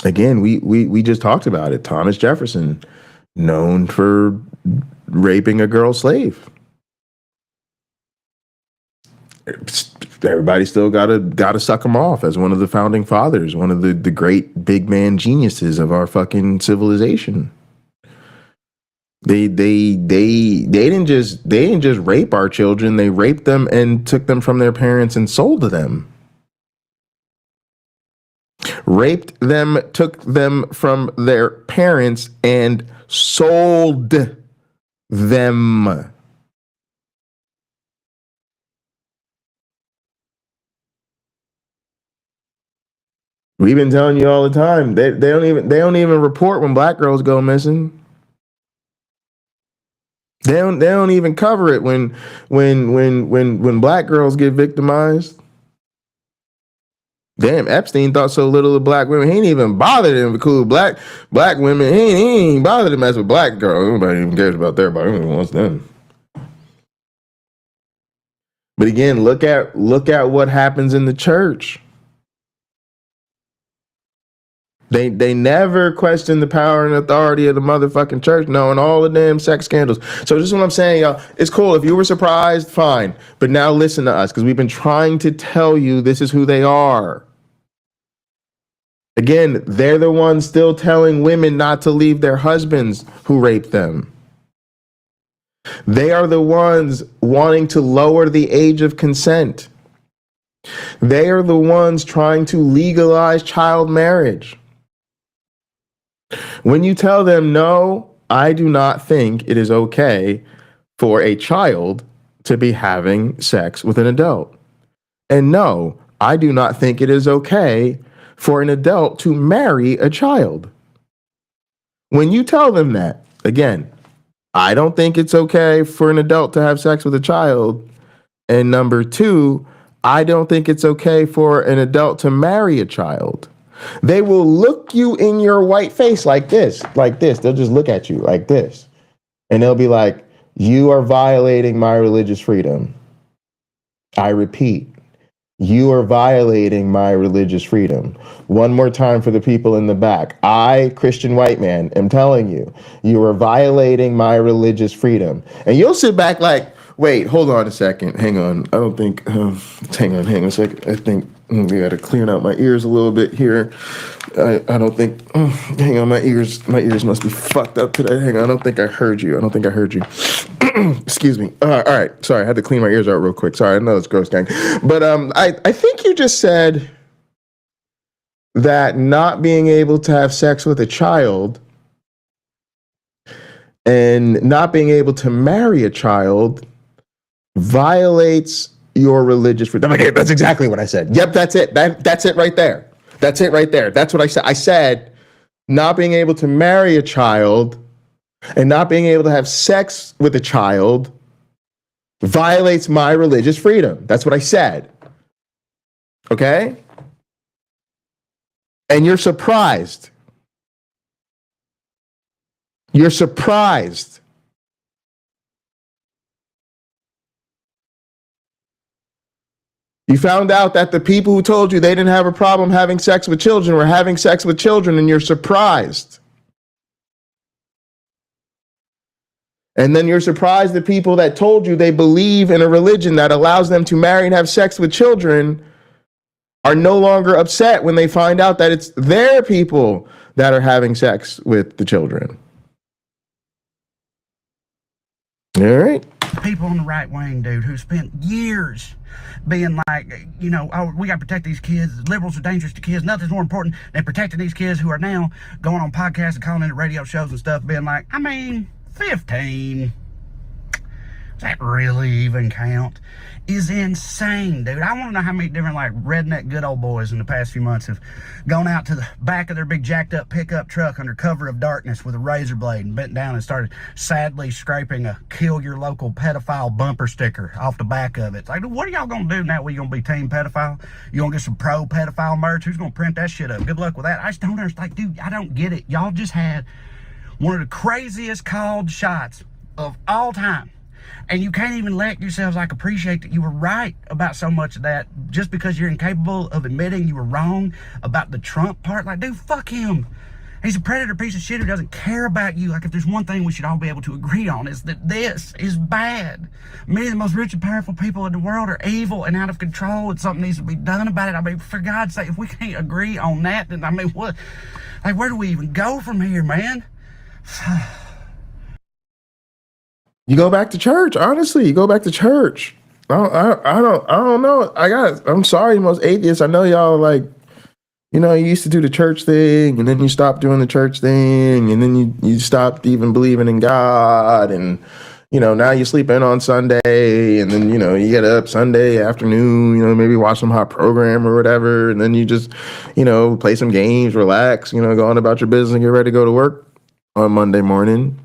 Again, we just talked about it. Thomas Jefferson, known for raping a girl slave. Everybody still gotta suck him off as one of the founding fathers, one of the great big man geniuses of our fucking civilization. They didn't just rape our children. They raped them and took them from their parents and sold them. Raped them, took them from their parents and sold them. We've been telling you all the time. They don't even report when black girls go missing. They don't even cover it when black girls get victimized. Damn, Epstein thought so little of black women. He ain't even bothered to include black women. He ain't bothered to mess with black girls. Nobody even cares about their body. Nobody wants them. But again, look at what happens in the church. They never question the power and authority of the motherfucking church, knowing all the damn sex scandals. So this is what I'm saying, y'all. It's cool. If you were surprised, fine. But now listen to us, because we've been trying to tell you this is who they are. Again, they're the ones still telling women not to leave their husbands who raped them. They are the ones wanting to lower the age of consent. They are the ones trying to legalize child marriage. When you tell them, no, I do not think it is okay for a child to be having sex with an adult. And no, I do not think it is okay for an adult to marry a child. When you tell them that, again, I don't think it's okay for an adult to have sex with a child. And number two, I don't think it's okay for an adult to marry a child. They will look you in your white face like this. They'll just look at you like this. And they'll be like, you are violating my religious freedom. I repeat, you are violating my religious freedom. One more time for the people in the back. I, Christian white man, am telling you, you are violating my religious freedom. And you'll sit back like, wait, hold on a second. Hang on. I don't think, hang on a second. I think we got to clean out my ears a little bit here. I don't think, hang on, my ears must be fucked up today. Hang on, I don't think I heard you. Excuse me. All right. Sorry, I had to clean my ears out real quick. Sorry, I know it's gross, gang. But I think you just said that not being able to have sex with a child and not being able to marry a child violates your religious freedom. Okay, that's exactly what I said. Yep, that's it. That's it right there. That's it right there. That's what I said. I said not being able to marry a child and not being able to have sex with a child violates my religious freedom. That's what I said. Okay? And you're surprised. You're surprised. You found out that the people who told you they didn't have a problem having sex with children were having sex with children, and you're surprised. And then you're surprised that people that told you they believe in a religion that allows them to marry and have sex with children are no longer upset when they find out that it's their people that are having sex with the children. All right. People on the right wing, dude, who spent years being like, you know, oh, we got to protect these kids. Liberals are dangerous to kids. Nothing's more important than protecting these kids, who are now going on podcasts and calling into radio shows and stuff, being like, I mean, 15. that really even count? Is insane, dude. I want to know how many different, like, redneck good old boys in the past few months have gone out to the back of their big jacked up pickup truck under cover of darkness with a razor blade and bent down and started sadly scraping a kill your local pedophile bumper sticker off the back of it. It's like, dude, what are y'all gonna do now? We gonna be team pedophile? You gonna get some pro pedophile merch? Who's gonna print that shit up? Good luck with that. I just don't understand. Like, dude, I don't get it. Y'all just had one of the craziest called shots of all time. And you can't even let yourselves, like, appreciate that you were right about so much of that just because you're incapable of admitting you were wrong about the Trump part. Like, dude, fuck him. He's a predator piece of shit who doesn't care about you. Like, if there's one thing we should all be able to agree on, is that this is bad. Many of the most rich and powerful people in the world are evil and out of control, and something needs to be done about it. I mean, for God's sake, if we can't agree on that, then, I mean, what? Like, where do we even go from here, man? You go back to church. Honestly, you go back to church. I don't know. I'm sorry, most atheists. I know y'all are like, you know, you used to do the church thing, and then you stopped doing the church thing, and then you stopped even believing in God, and you know, now you sleep in on Sunday, and then, you know, you get up Sunday afternoon, you know, maybe watch some hot program or whatever, and then you just, you know, play some games, relax, you know, go on about your business and get ready to go to work on Monday morning.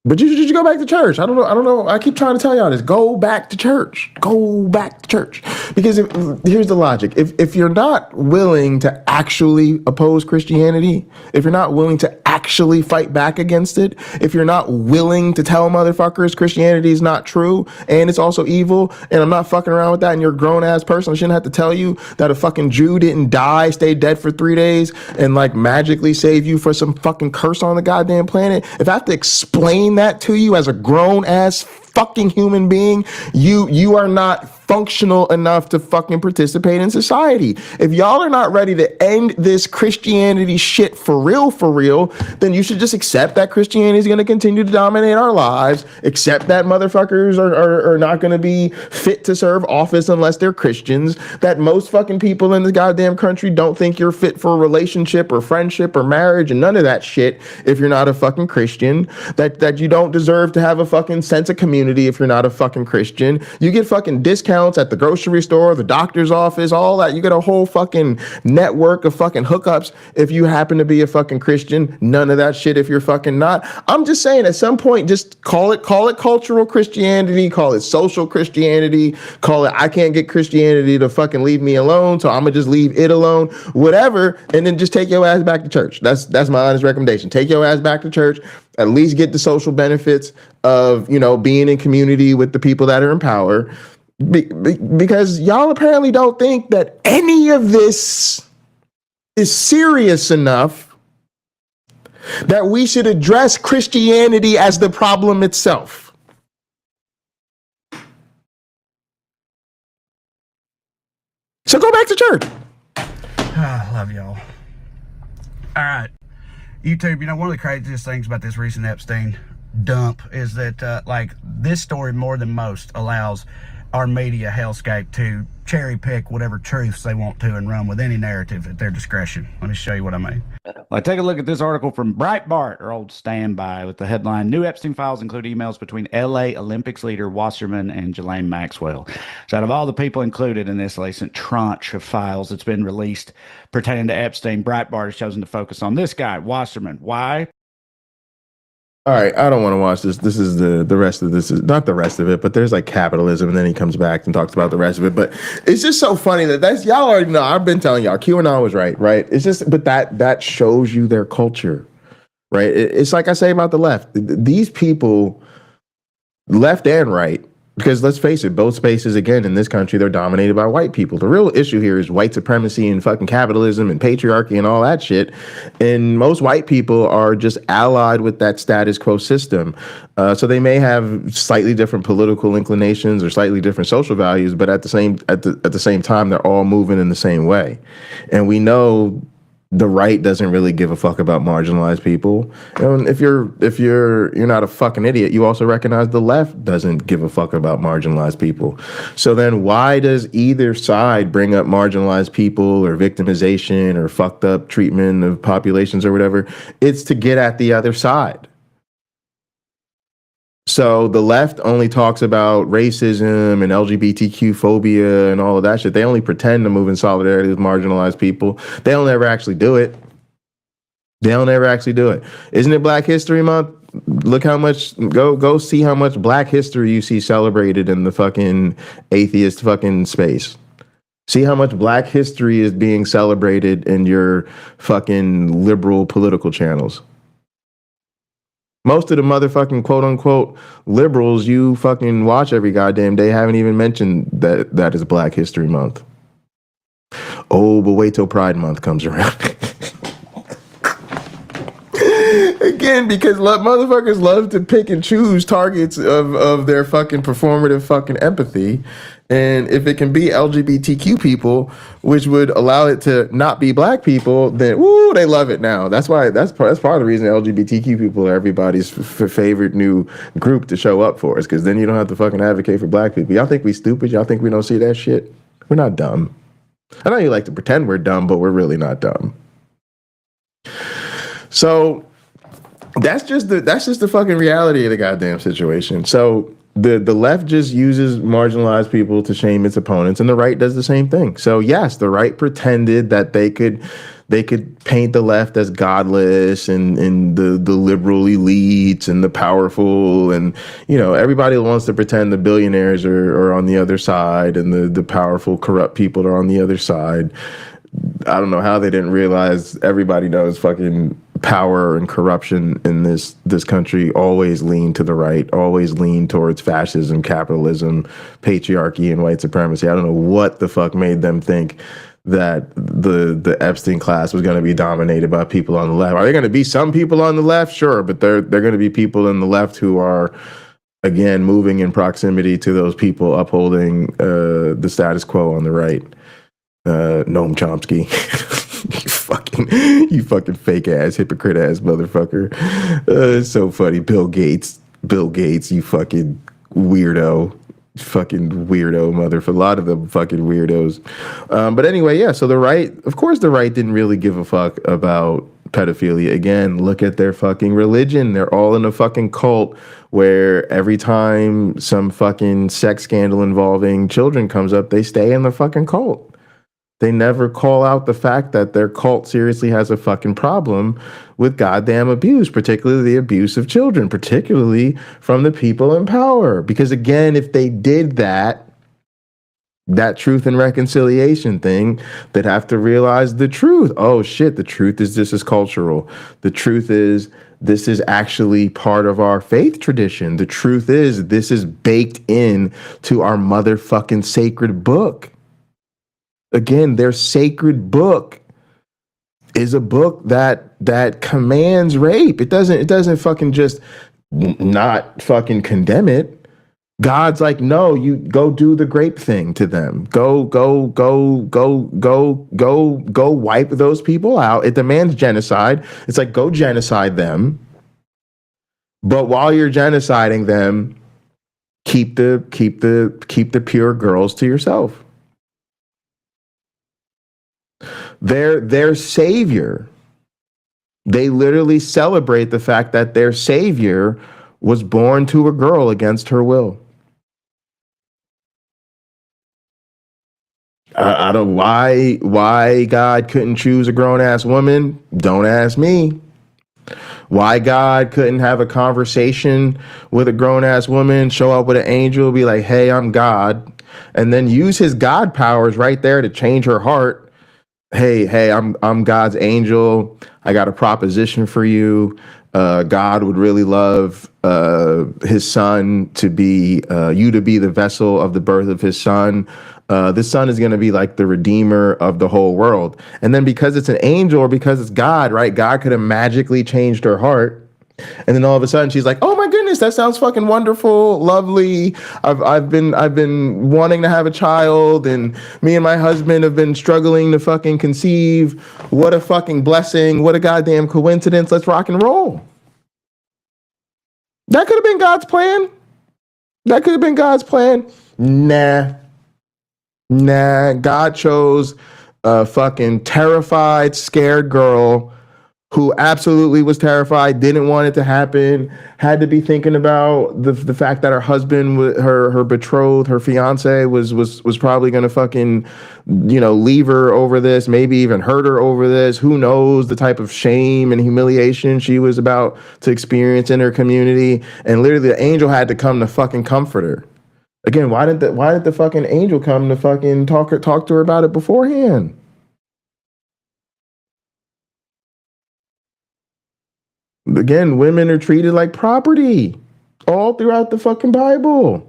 But you should go back to church. I don't know. I keep trying to tell y'all this. Go back to church. Go back to church. Because here's the logic. If you're not willing to actually oppose Christianity, if you're not willing to actually fight back against it, if you're not willing to tell motherfuckers Christianity is not true and it's also evil, and I'm not fucking around with that, and you're a grown ass person, I shouldn't have to tell you that a fucking Jew didn't die, stay dead for 3 days, and like magically save you for some fucking curse on the goddamn planet. If I have to explain that to you as a grown ass fucking human being, you are not functional enough to fucking participate in society. If y'all are not ready to end this Christianity shit for real, then you should just accept that Christianity is going to continue to dominate our lives, accept that motherfuckers are not going to be fit to serve office unless they're Christians, that most fucking people in this goddamn country don't think you're fit for a relationship or friendship or marriage and none of that shit if you're not a fucking Christian, that you don't deserve to have a fucking sense of community if you're not a fucking Christian. You get fucking discounts at the grocery store, the doctor's office, all that. You get a whole fucking network of fucking hookups if you happen to be a fucking Christian. None of that shit if you're fucking not. I'm just saying, at some point, just call it cultural Christianity, call it social Christianity, call it I can't get Christianity to fucking leave me alone, so I'm gonna just leave it alone, whatever, and then just take your ass back to church. That's my honest recommendation. Take your ass back to church. At least get the social benefits of, you know, being in community with the people that are in power. Because y'all apparently don't think that any of this is serious enough that we should address Christianity as the problem itself. So go back to church. I love y'all. All right. YouTube, you know, one of the craziest things about this recent Epstein dump is that, like, this story more than most allows our media hellscape to cherry pick whatever truths they want to and run with any narrative at their discretion. Let me show you what I mean. Like, take a look at this article from Breitbart, our old standby, with the headline, New Epstein Files include emails between LA Olympics leader Wasserman and Ghislaine Maxwell. So out of all the people included in this recent tranche of files that's been released pertaining to Epstein, Breitbart has chosen to focus on this guy, Wasserman. Why? All right, I don't want to watch this. This is the rest of this. Is not the rest of it, but there's like capitalism, and then he comes back and talks about the rest of it. But it's just so funny that's y'all already know. I've been telling y'all, QAnon was right? It's just, but that shows you their culture, right? It's like I say about the left. These people, left and right, because let's face it, both spaces, again, in this country, they're dominated by white people. The real issue here is white supremacy and fucking capitalism and patriarchy and all that shit. And most white people are just allied with that status quo system. So they may have slightly different political inclinations or slightly different social values, but at the same time, they're all moving in the same way. And we know the right doesn't really give a fuck about marginalized people. And if you're not a fucking idiot, you also recognize the left doesn't give a fuck about marginalized people. So then why does either side bring up marginalized people or victimization or fucked up treatment of populations or whatever? It's to get at the other side. So the left only talks about racism and LGBTQ phobia and all of that shit. They only pretend to move in solidarity with marginalized people. They don't ever actually do it. They don't ever actually do it. Isn't it Black History Month? Look how much, go see how much Black history you see celebrated in the fucking atheist fucking space. See how much Black history is being celebrated in your fucking liberal political channels. Most of the motherfucking quote unquote liberals you fucking watch every goddamn day haven't even mentioned that is Black History Month. Oh, but wait till Pride Month comes around. Again, because motherfuckers love to pick and choose targets of their fucking performative fucking empathy. And if it can be LGBTQ people, which would allow it to not be Black people, then woo, they love it now. That's why that's part of the reason LGBTQ people are everybody's favorite new group to show up for us, because then you don't have to fucking advocate for Black people. Y'all think we stupid? Y'all think we don't see that shit? We're not dumb. I know you like to pretend we're dumb, but we're really not dumb. So that's just the fucking reality of the goddamn situation. So the left just uses marginalized people to shame its opponents, and the right does the same thing. So yes, the right pretended that they could paint the left as godless and the liberal elites and the powerful, and you know, everybody wants to pretend the billionaires are on the other side and the powerful corrupt people are on the other side. I don't know how they didn't realize everybody knows fucking power and corruption in this country always lean to the right, always lean towards fascism, capitalism, patriarchy, and white supremacy. I don't know what the fuck made them think that the Epstein class was going to be dominated by people on the left. Are there going to be some people on the left? Sure, but they're going to be people in the left who are, again, moving in proximity to those people upholding the status quo on the right. Noam Chomsky. you fucking fake ass, hypocrite ass motherfucker. It's so funny. Bill Gates, you fucking weirdo. Fucking weirdo motherfucker. A lot of them fucking weirdos. But anyway, yeah, so the right, of course the right didn't really give a fuck about pedophilia. Again, look at their fucking religion. They're all in a fucking cult where every time some fucking sex scandal involving children comes up, they stay in the fucking cult. They never call out the fact that their cult seriously has a fucking problem with goddamn abuse, particularly the abuse of children, particularly from the people in power. Because again, if they did that truth and reconciliation thing, they'd have to realize the truth. Oh shit, the truth is this is cultural. The truth is this is actually part of our faith tradition. The truth is this is baked in to our motherfucking sacred book. Again, their sacred book is a book that commands rape. It doesn't fucking just not fucking condemn it. God's like, no, you go do the grape thing to them. Go wipe those people out. It demands genocide. It's like, go genocide them. But while you're genociding them, keep the pure girls to yourself. Their savior, they literally celebrate the fact that their savior was born to a girl against her will. I don't why God couldn't choose a grown-ass woman. Don't ask me. Why God couldn't have a conversation with a grown-ass woman, show up with an angel, be like, hey, I'm God, and then use his God powers right there to change her heart. Hey, I'm God's angel. I got a proposition for you. God would really love his son to be you to be the vessel of the birth of his son. This son is going to be like the redeemer of the whole world. And then because it's an angel or because it's God, right? God could have magically changed her heart. And then all of a sudden she's like, oh my goodness, that sounds fucking wonderful, lovely. I've been wanting to have a child, and me and my husband have been struggling to fucking conceive. What a fucking blessing. What a goddamn coincidence. Let's rock and roll. That could have been God's plan. That could have been God's plan. Nah. God chose a fucking terrified, scared girl who absolutely was terrified, didn't want it to happen, had to be thinking about the fact that her husband, her betrothed, her fiance was probably going to fucking, leave her over this, maybe even hurt her over this. Who knows the type of shame and humiliation she was about to experience in her community. And literally the angel had to come to fucking comfort her. Again, why did the fucking angel come to fucking talk to her about it beforehand? Again, women are treated like property all throughout the fucking Bible.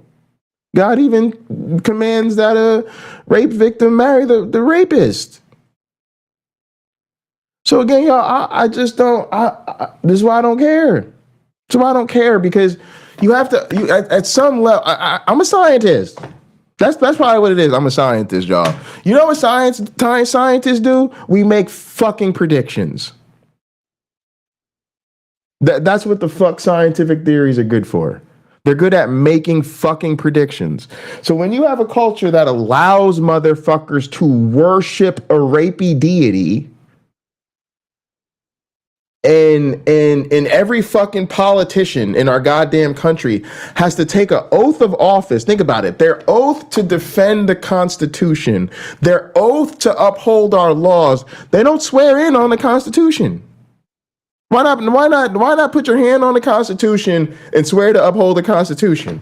God even commands that a rape victim marry the rapist. So again, y'all, I just don't. This is why I don't care. This is why I don't care, because you have to. At some level, I'm a scientist. That's probably what it is. I'm a scientist, y'all. You know what scientists do? We make fucking predictions. That's what the fuck scientific theories are good for. They're good at making fucking predictions. So when you have a culture that allows motherfuckers to worship a rapey deity, and every fucking politician in our goddamn country has to take an oath of office. Think about it. Their oath to defend the Constitution, their oath to uphold our laws. They don't swear in on the Constitution. Why not put your hand on the Constitution and swear to uphold the Constitution?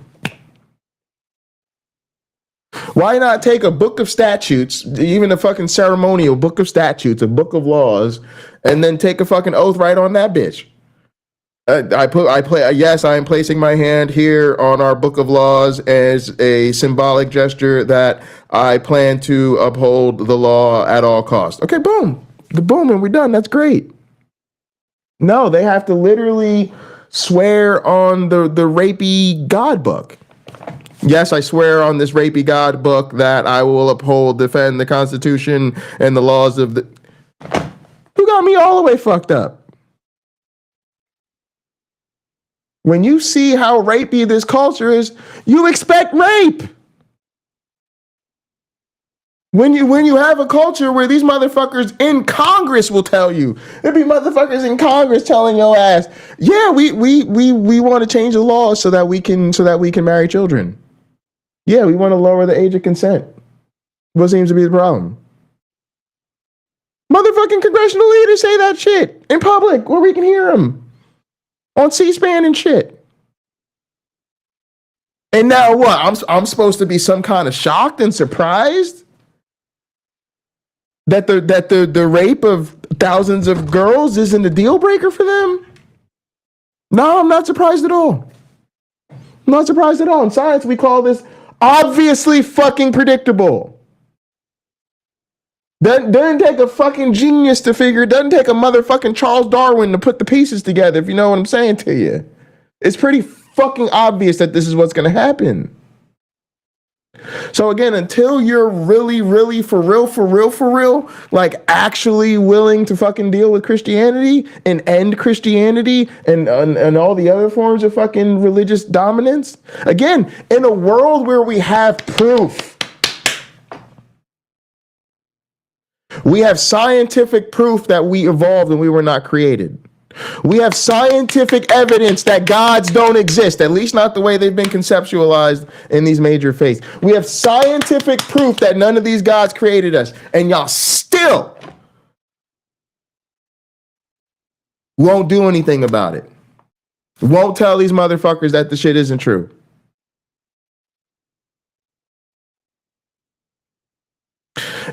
Why not take a book of statutes, even a fucking ceremonial book of statutes, a book of laws, and then take a fucking oath right on that bitch? Yes, I am placing my hand here on our book of laws as a symbolic gesture that I plan to uphold the law at all costs. Okay, boom, and we're done. That's great. No, they have to literally swear on the rapey God book. Yes, I swear on this rapey God book that I will defend the Constitution and the laws of the... You got me all the way fucked up. When you see how rapey this culture is, you expect rape. When you have a culture where these motherfuckers in Congress will tell you, there'd be motherfuckers in Congress telling your ass, yeah, we want to change the laws so that we can marry children. Yeah, we want to lower the age of consent. What seems to be the problem? Motherfucking congressional leaders say that shit in public where we can hear them on C-SPAN and shit. And now what? I'm supposed to be some kind of shocked and surprised that the rape of thousands of girls isn't a deal breaker for them? No, I'm not surprised at all. I'm not surprised at all. In science, we call this obviously fucking predictable. Doesn't take a fucking genius to figure. It doesn't take a motherfucking Charles Darwin to put the pieces together, if you know what I'm saying to you. It's pretty fucking obvious that this is what's going to happen. So again, until you're really for real, like actually willing to fucking deal with Christianity and end Christianity and all the other forms of fucking religious dominance, again, in a world where we have proof, we have scientific proof that we evolved and we were not created. We have scientific evidence that gods don't exist, at least not the way they've been conceptualized in these major faiths. We have scientific proof that none of these gods created us, and y'all still won't do anything about it. Won't tell these motherfuckers that the shit isn't true.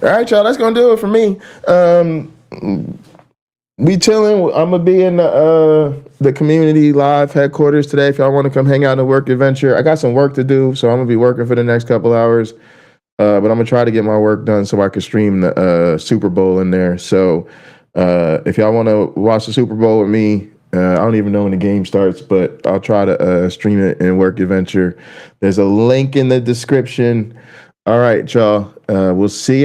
All right, y'all, that's gonna do it for me. We chilling. I'm gonna be in the community live headquarters today. If y'all want to come hang out in a work adventure, I got some work to do, so I'm gonna be working for the next couple hours. But I'm gonna try to get my work done so I can stream the Super Bowl in there. So if y'all want to watch the Super Bowl with me, I don't even know when the game starts, but I'll try to stream it in work adventure. There's a link in the description. All right, y'all. We'll see you.